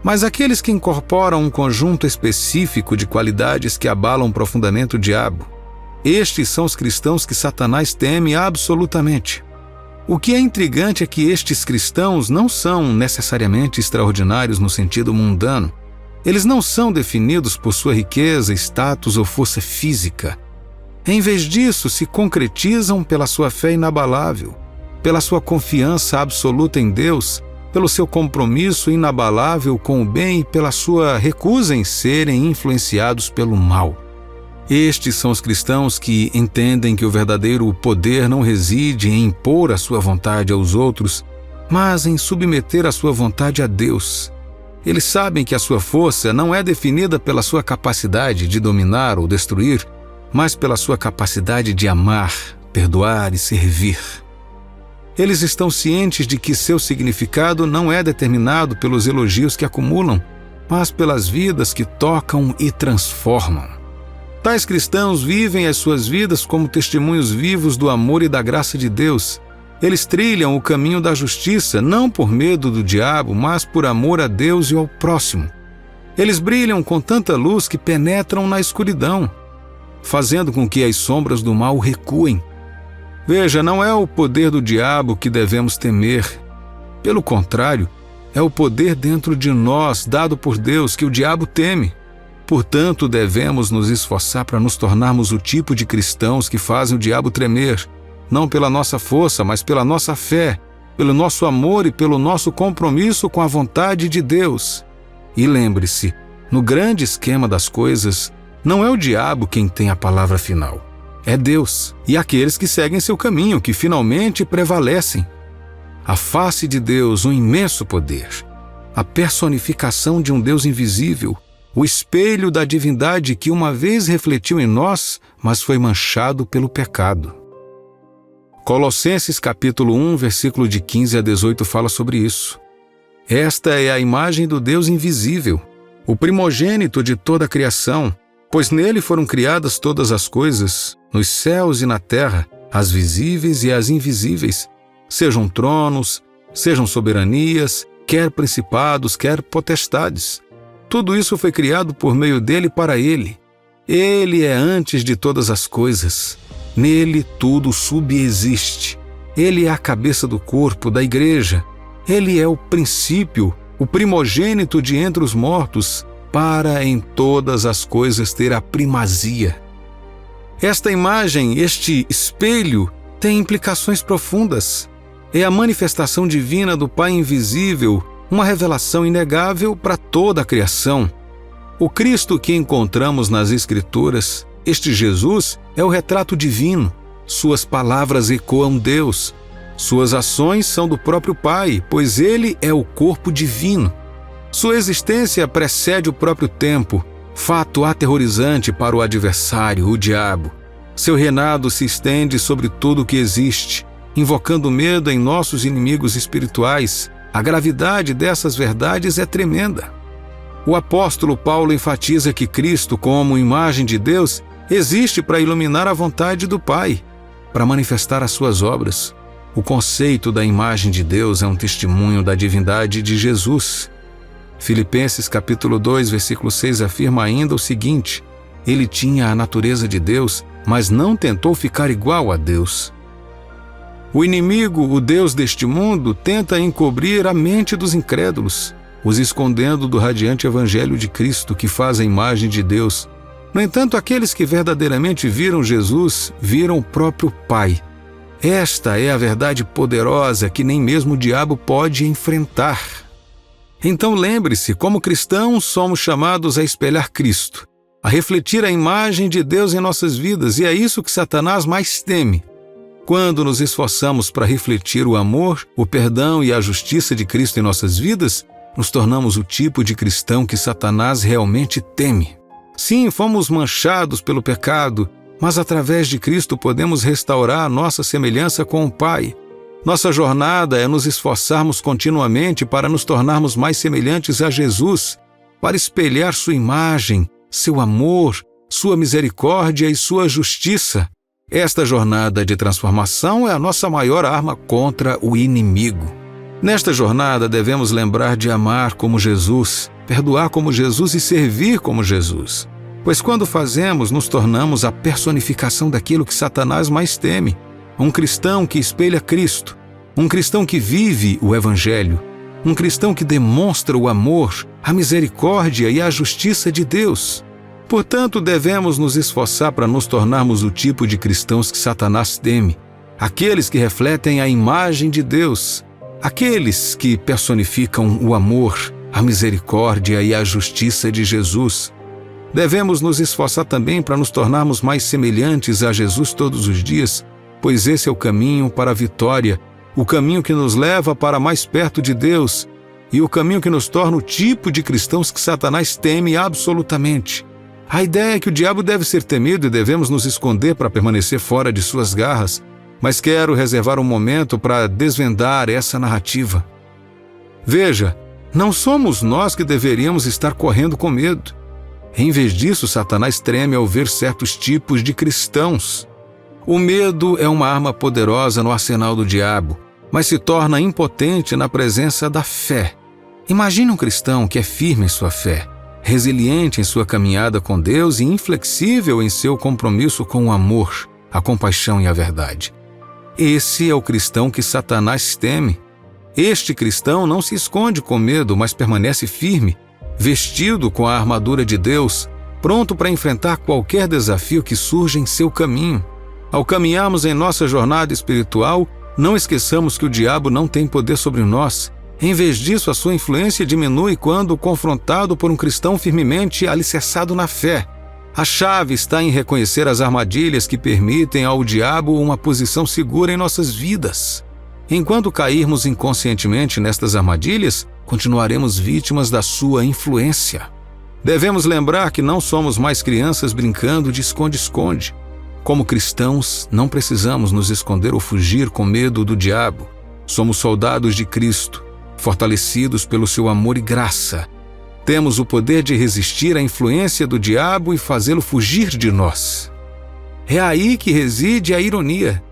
mas aqueles que incorporam um conjunto específico de qualidades que abalam profundamente o diabo. Estes são os cristãos que Satanás teme absolutamente. O que é intrigante é que estes cristãos não são necessariamente extraordinários no sentido mundano. Eles não são definidos por sua riqueza, status ou força física. Em vez disso, se concretizam pela sua fé inabalável, pela sua confiança absoluta em Deus, pelo seu compromisso inabalável com o bem e pela sua recusa em serem influenciados pelo mal. Estes são os cristãos que entendem que o verdadeiro poder não reside em impor a sua vontade aos outros, mas em submeter a sua vontade a Deus. Eles sabem que a sua força não é definida pela sua capacidade de dominar ou destruir, mas pela sua capacidade de amar, perdoar e servir. Eles estão cientes de que seu significado não é determinado pelos elogios que acumulam, mas pelas vidas que tocam e transformam. Tais cristãos vivem as suas vidas como testemunhos vivos do amor e da graça de Deus. Eles trilham o caminho da justiça, não por medo do diabo, mas por amor a Deus e ao próximo. Eles brilham com tanta luz que penetram na escuridão, fazendo com que as sombras do mal recuem. Veja, não é o poder do diabo que devemos temer. Pelo contrário, é o poder dentro de nós, dado por Deus, que o diabo teme. Portanto, devemos nos esforçar para nos tornarmos o tipo de cristãos que fazem o diabo tremer, não pela nossa força, mas pela nossa fé, pelo nosso amor e pelo nosso compromisso com a vontade de Deus. E lembre-se, no grande esquema das coisas, não é o diabo quem tem a palavra final. É Deus e aqueles que seguem seu caminho, que finalmente prevalecem. A face de Deus, um imenso poder. A personificação de um Deus invisível, o espelho da divindade que uma vez refletiu em nós, mas foi manchado pelo pecado. Colossenses capítulo 1, versículo de 15 a 18 fala sobre isso. Esta é a imagem do Deus invisível, o primogênito de toda a criação, pois nele foram criadas todas as coisas, nos céus e na terra, as visíveis e as invisíveis, sejam tronos, sejam soberanias, quer principados, quer potestades. Tudo isso foi criado por meio dele e para ele. Ele é antes de todas as coisas. Nele tudo subsiste. Ele é a cabeça do corpo, da igreja. Ele é o princípio, o primogênito de entre os mortos, para em todas as coisas ter a primazia. Esta imagem, este espelho, tem implicações profundas. É a manifestação divina do Pai invisível, uma revelação inegável para toda a criação. O Cristo que encontramos nas Escrituras, este Jesus, é o retrato divino. Suas palavras ecoam Deus. Suas ações são do próprio Pai, pois Ele é o corpo divino. Sua existência precede o próprio tempo, fato aterrorizante para o adversário, o diabo. Seu reinado se estende sobre tudo o que existe, invocando medo em nossos inimigos espirituais. A gravidade dessas verdades é tremenda. O apóstolo Paulo enfatiza que Cristo, como imagem de Deus, existe para iluminar a vontade do Pai, para manifestar as suas obras. O conceito da imagem de Deus é um testemunho da divindade de Jesus. Filipenses capítulo 2, versículo 6 afirma ainda o seguinte: ele tinha a natureza de Deus, mas não tentou ficar igual a Deus. O inimigo, o Deus deste mundo, tenta encobrir a mente dos incrédulos, os escondendo do radiante evangelho de Cristo que faz a imagem de Deus. No entanto, aqueles que verdadeiramente viram Jesus, viram o próprio Pai. Esta é a verdade poderosa que nem mesmo o diabo pode enfrentar. Então lembre-se, como cristãos somos chamados a espelhar Cristo, a refletir a imagem de Deus em nossas vidas, e é isso que Satanás mais teme. Quando nos esforçamos para refletir o amor, o perdão e a justiça de Cristo em nossas vidas, nos tornamos o tipo de cristão que Satanás realmente teme. Sim, fomos manchados pelo pecado, mas através de Cristo podemos restaurar a nossa semelhança com o Pai. Nossa jornada é nos esforçarmos continuamente para nos tornarmos mais semelhantes a Jesus, para espelhar sua imagem, seu amor, sua misericórdia e sua justiça. Esta jornada de transformação é a nossa maior arma contra o inimigo. Nesta jornada devemos lembrar de amar como Jesus, perdoar como Jesus e servir como Jesus. Pois quando fazemos, nos tornamos a personificação daquilo que Satanás mais teme. Um cristão que espelha Cristo, um cristão que vive o Evangelho, um cristão que demonstra o amor, a misericórdia e a justiça de Deus. Portanto, devemos nos esforçar para nos tornarmos o tipo de cristãos que Satanás teme, aqueles que refletem a imagem de Deus, aqueles que personificam o amor, a misericórdia e a justiça de Jesus. Devemos nos esforçar também para nos tornarmos mais semelhantes a Jesus todos os dias, pois esse é o caminho para a vitória, o caminho que nos leva para mais perto de Deus e o caminho que nos torna o tipo de cristãos que Satanás teme absolutamente. A ideia é que o diabo deve ser temido e devemos nos esconder para permanecer fora de suas garras, mas quero reservar um momento para desvendar essa narrativa. Veja, não somos nós que deveríamos estar correndo com medo. Em vez disso, Satanás treme ao ver certos tipos de cristãos. O medo é uma arma poderosa no arsenal do diabo, mas se torna impotente na presença da fé. Imagine um cristão que é firme em sua fé, resiliente em sua caminhada com Deus e inflexível em seu compromisso com o amor, a compaixão e a verdade. Esse é o cristão que Satanás teme. Este cristão não se esconde com medo, mas permanece firme, vestido com a armadura de Deus, pronto para enfrentar qualquer desafio que surja em seu caminho. Ao caminharmos em nossa jornada espiritual, não esqueçamos que o diabo não tem poder sobre nós. Em vez disso, a sua influência diminui quando confrontado por um cristão firmemente alicerçado na fé. A chave está em reconhecer as armadilhas que permitem ao diabo uma posição segura em nossas vidas. Enquanto cairmos inconscientemente nestas armadilhas, continuaremos vítimas da sua influência. Devemos lembrar que não somos mais crianças brincando de esconde-esconde. Como cristãos, não precisamos nos esconder ou fugir com medo do diabo. Somos soldados de Cristo, fortalecidos pelo seu amor e graça. Temos o poder de resistir à influência do diabo e fazê-lo fugir de nós. É aí que reside a ironia.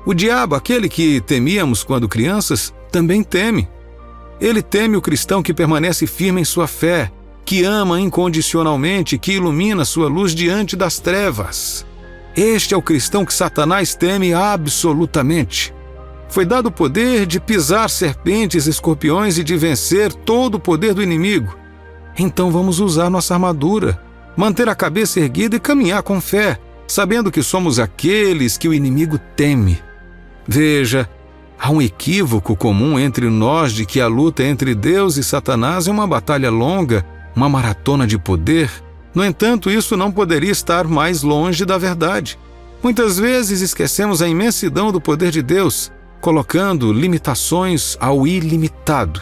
O diabo, aquele que temíamos quando crianças, também teme. Ele teme o cristão que permanece firme em sua fé, que ama incondicionalmente, que ilumina sua luz diante das trevas. Este é o cristão que Satanás teme absolutamente. Foi dado o poder de pisar serpentes, escorpiões e de vencer todo o poder do inimigo. Então vamos usar nossa armadura, manter a cabeça erguida e caminhar com fé, sabendo que somos aqueles que o inimigo teme. Veja, há um equívoco comum entre nós de que a luta entre Deus e Satanás é uma batalha longa, uma maratona de poder. No entanto, isso não poderia estar mais longe da verdade. Muitas vezes esquecemos a imensidão do poder de Deus, colocando limitações ao ilimitado.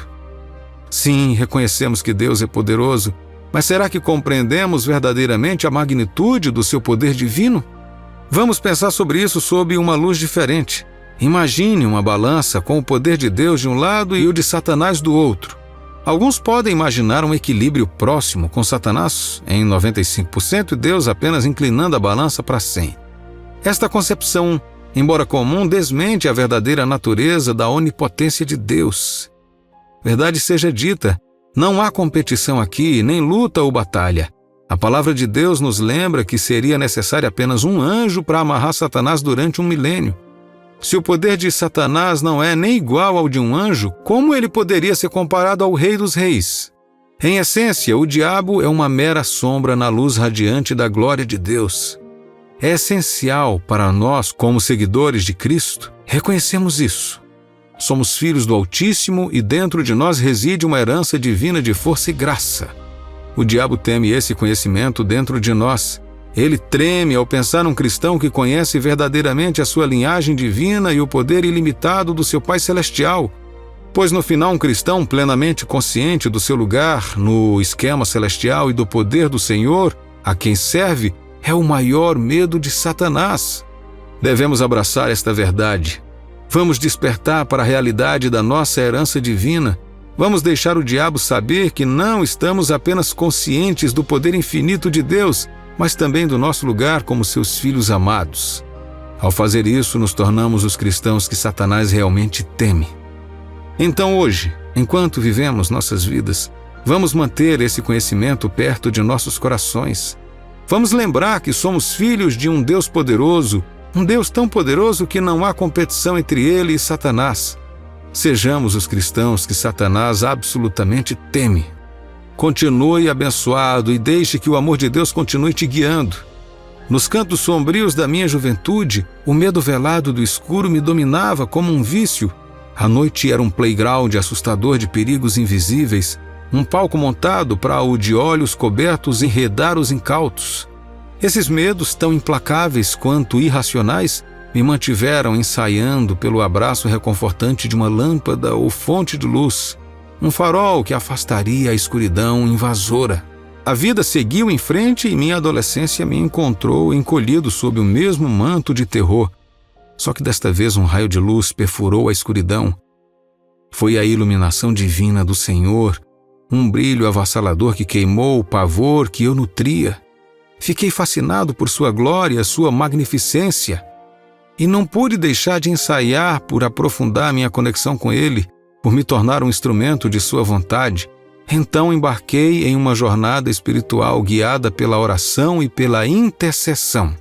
Sim, reconhecemos que Deus é poderoso, mas será que compreendemos verdadeiramente a magnitude do seu poder divino? Vamos pensar sobre isso sob uma luz diferente. Imagine uma balança com o poder de Deus de um lado e o de Satanás do outro. Alguns podem imaginar um equilíbrio próximo, com Satanás em 95% e Deus apenas inclinando a balança para 100%. Esta concepção, embora comum, desmente a verdadeira natureza da onipotência de Deus. Verdade seja dita, não há competição aqui, nem luta ou batalha. A palavra de Deus nos lembra que seria necessário apenas um anjo para amarrar Satanás durante 1 milênio. Se o poder de Satanás não é nem igual ao de um anjo, como ele poderia ser comparado ao Rei dos Reis? Em essência, o diabo é uma mera sombra na luz radiante da glória de Deus. É essencial para nós, como seguidores de Cristo, reconhecemos isso. Somos filhos do Altíssimo e dentro de nós reside uma herança divina de força e graça. O diabo teme esse conhecimento dentro de nós. Ele treme ao pensar num cristão que conhece verdadeiramente a sua linhagem divina e o poder ilimitado do seu Pai Celestial. Pois no final, um cristão plenamente consciente do seu lugar no esquema celestial e do poder do Senhor, a quem serve, é o maior medo de Satanás. Devemos abraçar esta verdade. Vamos despertar para a realidade da nossa herança divina. Vamos deixar o diabo saber que não estamos apenas conscientes do poder infinito de Deus, mas também do nosso lugar como seus filhos amados. Ao fazer isso, nos tornamos os cristãos que Satanás realmente teme. Então hoje, enquanto vivemos nossas vidas, vamos manter esse conhecimento perto de nossos corações. Vamos lembrar que somos filhos de um Deus poderoso, um Deus tão poderoso que não há competição entre ele e Satanás. Sejamos os cristãos que Satanás absolutamente teme. Continue abençoado e deixe que o amor de Deus continue te guiando. Nos cantos sombrios da minha juventude, o medo velado do escuro me dominava como um vício. A noite era um playground assustador de perigos invisíveis, um palco montado para o de olhos cobertos enredar os incautos. Esses medos, tão implacáveis quanto irracionais, me mantiveram ensaiando pelo abraço reconfortante de uma lâmpada ou fonte de luz, um farol que afastaria a escuridão invasora. A vida seguiu em frente e minha adolescência me encontrou encolhido sob o mesmo manto de terror. Só que desta vez um raio de luz perfurou a escuridão. Foi a iluminação divina do Senhor, um brilho avassalador que queimou o pavor que eu nutria. Fiquei fascinado por sua glória, sua magnificência, e não pude deixar de ensaiar por aprofundar minha conexão com Ele, por me tornar um instrumento de sua vontade. Então embarquei em uma jornada espiritual guiada pela oração e pela intercessão.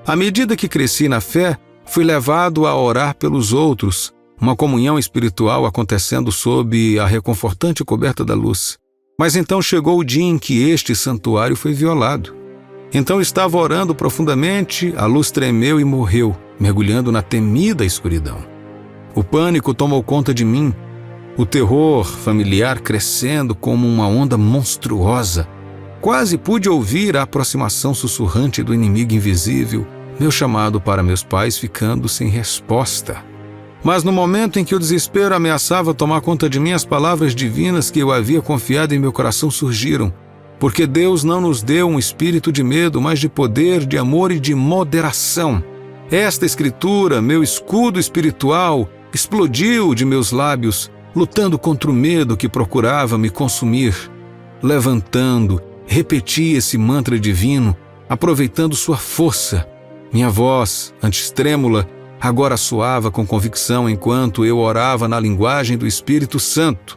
À medida que cresci na fé, fui levado a orar pelos outros, uma comunhão espiritual acontecendo sob a reconfortante coberta da luz. Mas então chegou o dia em que este santuário foi violado. Então estava orando profundamente, a luz tremeu e morreu, mergulhando na temida escuridão. O pânico tomou conta de mim, o terror familiar crescendo como uma onda monstruosa. Quase pude ouvir a aproximação sussurrante do inimigo invisível, meu chamado para meus pais ficando sem resposta. Mas no momento em que o desespero ameaçava tomar conta de mim, as palavras divinas que eu havia confiado em meu coração surgiram. Porque Deus não nos deu um espírito de medo, mas de poder, de amor e de moderação. Esta escritura, meu escudo espiritual, explodiu de meus lábios, lutando contra o medo que procurava me consumir. Levantando, repeti esse mantra divino, aproveitando sua força. Minha voz, antes trêmula, agora soava com convicção enquanto eu orava na linguagem do Espírito Santo.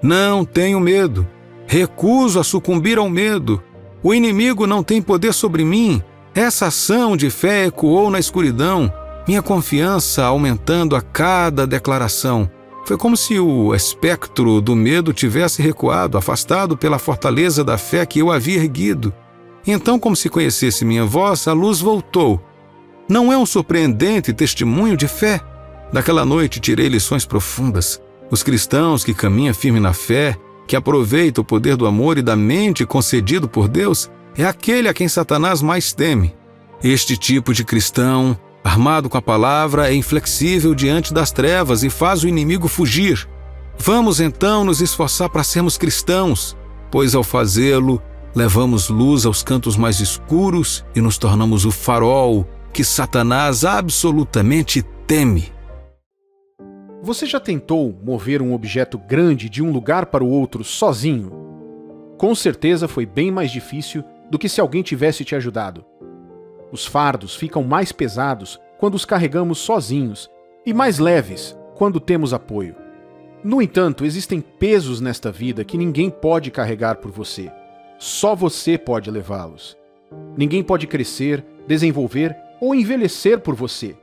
Não tenho medo. Recuso a sucumbir ao medo. O inimigo não tem poder sobre mim. Essa ação de fé ecoou na escuridão, minha confiança aumentando a cada declaração. Foi como se o espectro do medo tivesse recuado, afastado pela fortaleza da fé que eu havia erguido. Então, como se conhecesse minha voz, a luz voltou. Não é um surpreendente testemunho de fé? Daquela noite tirei lições profundas. Os cristãos que caminham firme na fé, que aproveita o poder do amor e da mente concedido por Deus, é aquele a quem Satanás mais teme. Este tipo de cristão, armado com a palavra, é inflexível diante das trevas e faz o inimigo fugir. Vamos então nos esforçar para sermos cristãos, pois ao fazê-lo, levamos luz aos cantos mais escuros e nos tornamos o farol que Satanás absolutamente teme. Você já tentou mover um objeto grande de um lugar para o outro sozinho? Com certeza foi bem mais difícil do que se alguém tivesse te ajudado. Os fardos ficam mais pesados quando os carregamos sozinhos e mais leves quando temos apoio. No entanto, existem pesos nesta vida que ninguém pode carregar por você. Só você pode levá-los. Ninguém pode crescer, desenvolver ou envelhecer por você.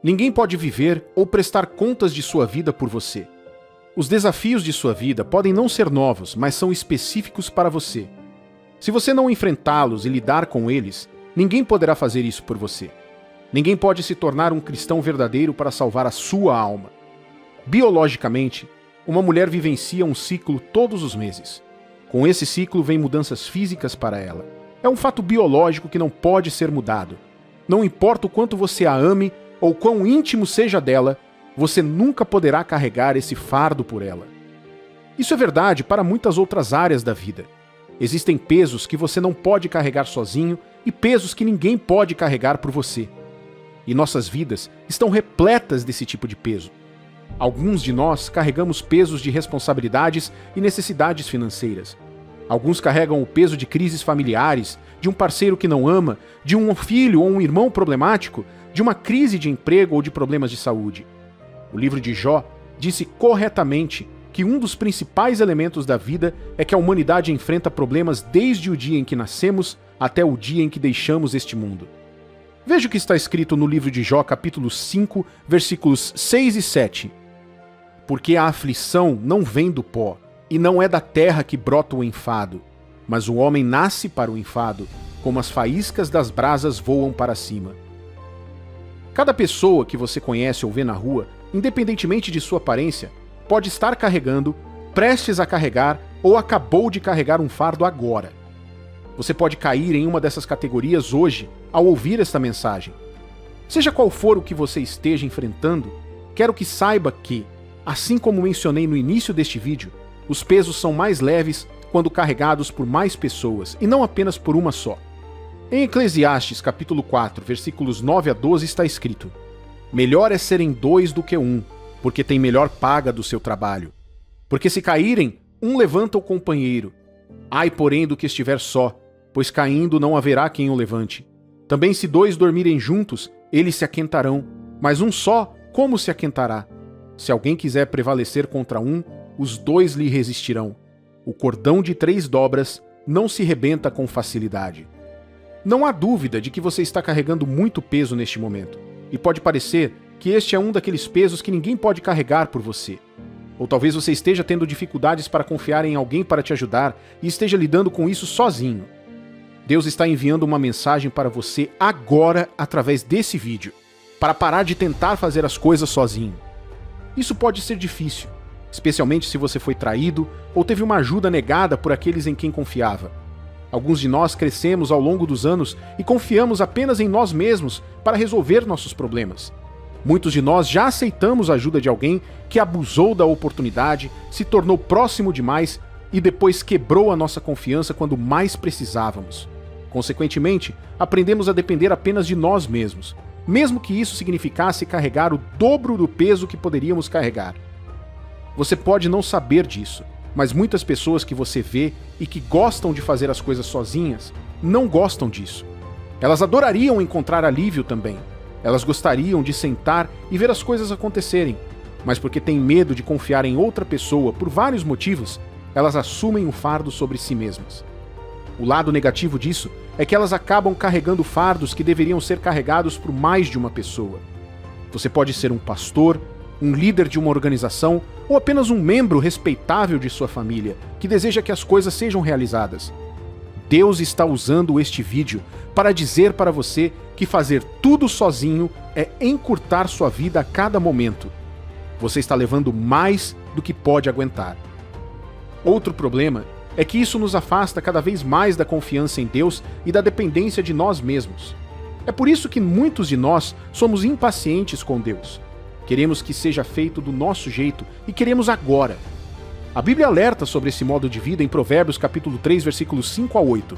Ninguém pode viver ou prestar contas de sua vida por você. Os desafios de sua vida podem não ser novos, mas são específicos para você. Se você não enfrentá-los e lidar com eles, ninguém poderá fazer isso por você. Ninguém pode se tornar um cristão verdadeiro para salvar a sua alma. Biologicamente, uma mulher vivencia um ciclo todos os meses. Com esse ciclo vem mudanças físicas para ela. É um fato biológico que não pode ser mudado. Não importa o quanto você a ame ou quão íntimo seja dela, você nunca poderá carregar esse fardo por ela. Isso é verdade para muitas outras áreas da vida. Existem pesos que você não pode carregar sozinho e pesos que ninguém pode carregar por você. E nossas vidas estão repletas desse tipo de peso. Alguns de nós carregamos pesos de responsabilidades e necessidades financeiras. Alguns carregam o peso de crises familiares, de um parceiro que não ama, de um filho ou um irmão problemático, de uma crise de emprego ou de problemas de saúde. O livro de Jó disse corretamente que um dos principais elementos da vida é que a humanidade enfrenta problemas desde o dia em que nascemos até o dia em que deixamos este mundo. Veja o que está escrito no livro de Jó, capítulo 5, versículos 6 e 7. Porque a aflição não vem do pó, e não é da terra que brota o enfado, mas o homem nasce para o enfado, como as faíscas das brasas voam para cima. Cada pessoa que você conhece ou vê na rua, independentemente de sua aparência, pode estar carregando, prestes a carregar ou acabou de carregar um fardo agora. Você pode cair em uma dessas categorias hoje ao ouvir esta mensagem. Seja qual for o que você esteja enfrentando, quero que saiba que, assim como mencionei no início deste vídeo, os pesos são mais leves quando carregados por mais pessoas e não apenas por uma só. Em Eclesiastes capítulo 4, versículos 9 a 12 está escrito: melhor é serem dois do que um, porque tem melhor paga do seu trabalho. Porque se caírem, um levanta o companheiro. Ai, porém, do que estiver só, pois caindo não haverá quem o levante. Também se dois dormirem juntos, eles se aquentarão, mas um só, como se aquentará? Se alguém quiser prevalecer contra um, os dois lhe resistirão. O cordão de 3 dobras não se rebenta com facilidade. Não há dúvida de que você está carregando muito peso neste momento, e pode parecer que este é um daqueles pesos que ninguém pode carregar por você. Ou talvez você esteja tendo dificuldades para confiar em alguém para te ajudar e esteja lidando com isso sozinho. Deus está enviando uma mensagem para você agora através desse vídeo, para parar de tentar fazer as coisas sozinho. Isso pode ser difícil, especialmente se você foi traído ou teve uma ajuda negada por aqueles em quem confiava. Alguns de nós crescemos ao longo dos anos e confiamos apenas em nós mesmos para resolver nossos problemas. Muitos de nós já aceitamos a ajuda de alguém que abusou da oportunidade, se tornou próximo demais e depois quebrou a nossa confiança quando mais precisávamos. Consequentemente, aprendemos a depender apenas de nós mesmos, mesmo que isso significasse carregar o dobro do peso que poderíamos carregar. Você pode não saber disso, mas muitas pessoas que você vê e que gostam de fazer as coisas sozinhas, não gostam disso. Elas adorariam encontrar alívio também. Elas gostariam de sentar e ver as coisas acontecerem, mas porque têm medo de confiar em outra pessoa por vários motivos, elas assumem o fardo sobre si mesmas. O lado negativo disso é que elas acabam carregando fardos que deveriam ser carregados por mais de uma pessoa. Você pode ser um pastor, um líder de uma organização ou apenas um membro respeitável de sua família que deseja que as coisas sejam realizadas. Deus está usando este vídeo para dizer para você que fazer tudo sozinho é encurtar sua vida a cada momento. Você está levando mais do que pode aguentar. Outro problema é que isso nos afasta cada vez mais da confiança em Deus e da dependência de nós mesmos. É por isso que muitos de nós somos impacientes com Deus. Queremos que seja feito do nosso jeito e queremos agora. A Bíblia alerta sobre esse modo de vida em Provérbios capítulo 3, versículos 5 a 8.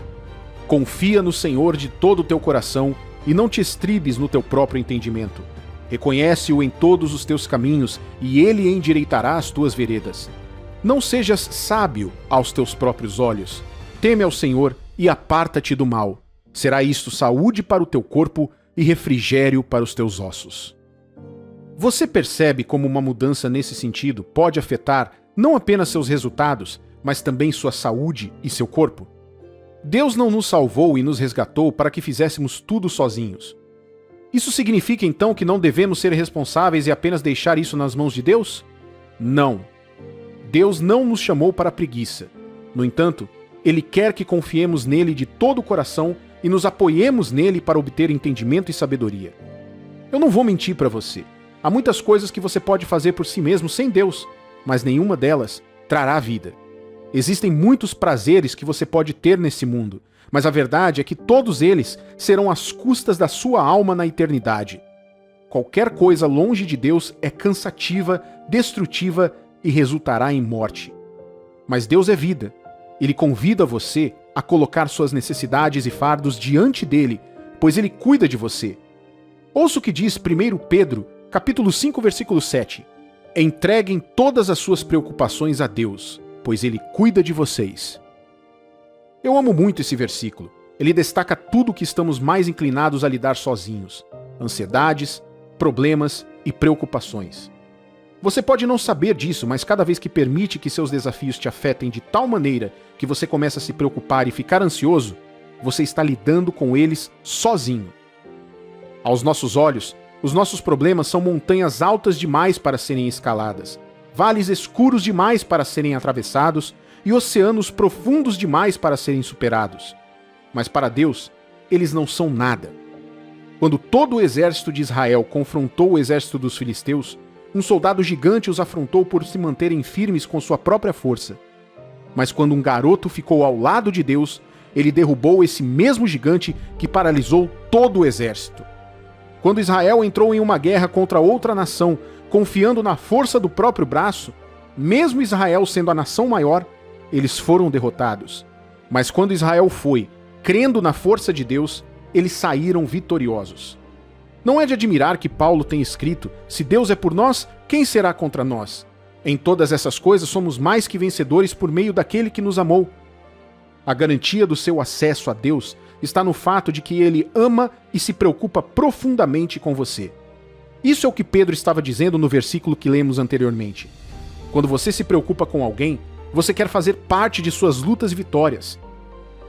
Confia no Senhor de todo o teu coração e não te estribes no teu próprio entendimento. Reconhece-o em todos os teus caminhos e ele endireitará as tuas veredas. Não sejas sábio aos teus próprios olhos. Teme ao Senhor e aparta-te do mal. Será isto saúde para o teu corpo e refrigério para os teus ossos. Você percebe como uma mudança nesse sentido pode afetar não apenas seus resultados, mas também sua saúde e seu corpo? Deus não nos salvou e nos resgatou para que fizéssemos tudo sozinhos. Isso significa então que não devemos ser responsáveis e apenas deixar isso nas mãos de Deus? Não. Deus não nos chamou para a preguiça. No entanto, Ele quer que confiemos nele de todo o coração e nos apoiemos nele para obter entendimento e sabedoria. Eu não vou mentir para você. Há muitas coisas que você pode fazer por si mesmo sem Deus, mas nenhuma delas trará vida. Existem muitos prazeres que você pode ter nesse mundo, mas a verdade é que todos eles serão às custas da sua alma na eternidade. Qualquer coisa longe de Deus é cansativa, destrutiva e resultará em morte. Mas Deus é vida. Ele convida você a colocar suas necessidades e fardos diante dele, pois ele cuida de você. Ouça o que diz 1 Pedro, capítulo 5, versículo 7. Entreguem todas as suas preocupações a Deus, pois ele cuida de vocês. Eu amo muito esse versículo. Ele destaca tudo o que estamos mais inclinados a lidar sozinhos: ansiedades, problemas e preocupações. Você pode não saber disso, mas cada vez que permite que seus desafios te afetem de tal maneira que você começa a se preocupar e ficar ansioso, você está lidando com eles sozinho. Aos nossos olhos, os nossos problemas são montanhas altas demais para serem escaladas, vales escuros demais para serem atravessados e oceanos profundos demais para serem superados. Mas para Deus, eles não são nada. Quando todo o exército de Israel confrontou o exército dos filisteus, um soldado gigante os afrontou por se manterem firmes com sua própria força. Mas quando um garoto ficou ao lado de Deus, ele derrubou esse mesmo gigante que paralisou todo o exército. Quando Israel entrou em uma guerra contra outra nação, confiando na força do próprio braço, mesmo Israel sendo a nação maior, eles foram derrotados. Mas quando Israel foi, crendo na força de Deus, eles saíram vitoriosos. Não é de admirar que Paulo tenha escrito: se Deus é por nós, quem será contra nós? Em todas essas coisas somos mais que vencedores por meio daquele que nos amou. A garantia do seu acesso a Deus está no fato de que ele ama e se preocupa profundamente com você. Isso é o que Pedro estava dizendo no versículo que lemos anteriormente. Quando você se preocupa com alguém, você quer fazer parte de suas lutas e vitórias.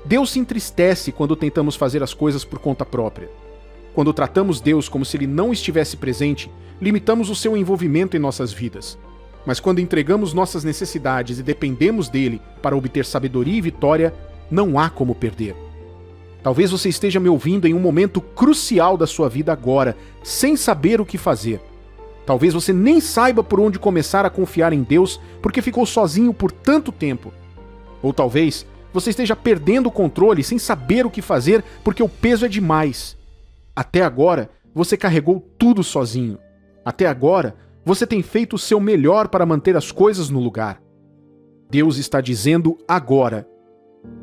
Deus se entristece quando tentamos fazer as coisas por conta própria. Quando tratamos Deus como se ele não estivesse presente, limitamos o seu envolvimento em nossas vidas. Mas quando entregamos nossas necessidades e dependemos dele para obter sabedoria e vitória, não há como perder. Talvez você esteja me ouvindo em um momento crucial da sua vida agora, sem saber o que fazer. Talvez você nem saiba por onde começar a confiar em Deus porque ficou sozinho por tanto tempo. Ou talvez você esteja perdendo o controle sem saber o que fazer porque o peso é demais. Até agora, você carregou tudo sozinho. Até agora, você tem feito o seu melhor para manter as coisas no lugar. Deus está dizendo agora: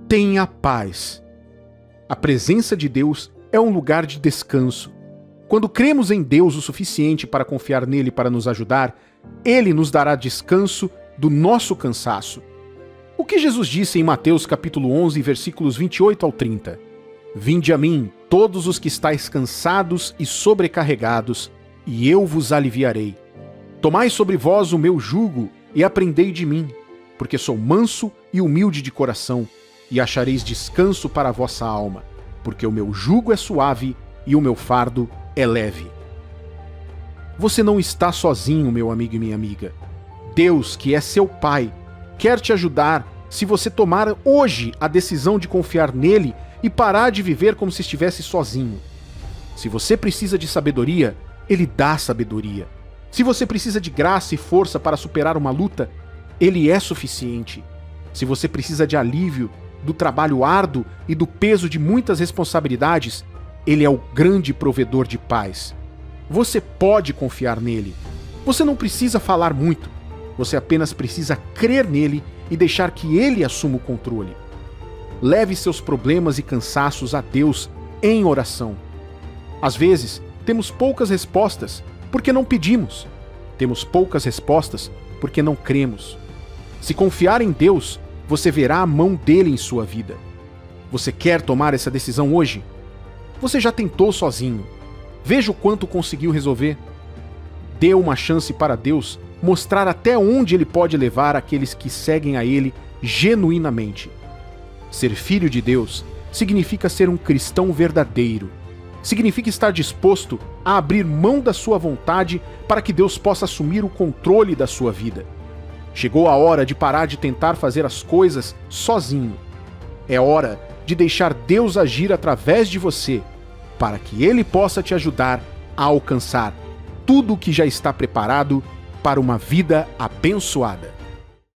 tenha paz. A presença de Deus é um lugar de descanso. Quando cremos em Deus o suficiente para confiar nele para nos ajudar, ele nos dará descanso do nosso cansaço. O que Jesus disse em Mateus capítulo 11, versículos 28 ao 30? Vinde a mim, todos os que estáis cansados e sobrecarregados, e eu vos aliviarei. Tomai sobre vós o meu jugo e aprendei de mim, porque sou manso e humilde de coração, e achareis descanso para a vossa alma, porque o meu jugo é suave e o meu fardo é leve. Você não está sozinho, meu amigo e minha amiga. Deus, que é seu Pai, quer te ajudar se você tomar hoje a decisão de confiar nele e parar de viver como se estivesse sozinho. Se você precisa de sabedoria, ele dá sabedoria. Se você precisa de graça e força para superar uma luta, ele é suficiente. Se você precisa de alívio do trabalho árduo e do peso de muitas responsabilidades, ele é o grande provedor de paz. Você pode confiar nele. Você não precisa falar muito. Você apenas precisa crer nele e deixar que ele assuma o controle. Leve seus problemas e cansaços a Deus em oração. Às vezes, temos poucas respostas porque não pedimos. Temos poucas respostas porque não cremos. Se confiar em Deus, você verá a mão dele em sua vida. Você quer tomar essa decisão hoje? Você já tentou sozinho. Veja o quanto conseguiu resolver. Dê uma chance para Deus mostrar até onde ele pode levar aqueles que seguem a ele genuinamente. Ser filho de Deus significa ser um cristão verdadeiro. Significa estar disposto a abrir mão da sua vontade para que Deus possa assumir o controle da sua vida. Chegou a hora de parar de tentar fazer as coisas sozinho. É hora de deixar Deus agir através de você, para que Ele possa te ajudar a alcançar tudo o que já está preparado para uma vida abençoada.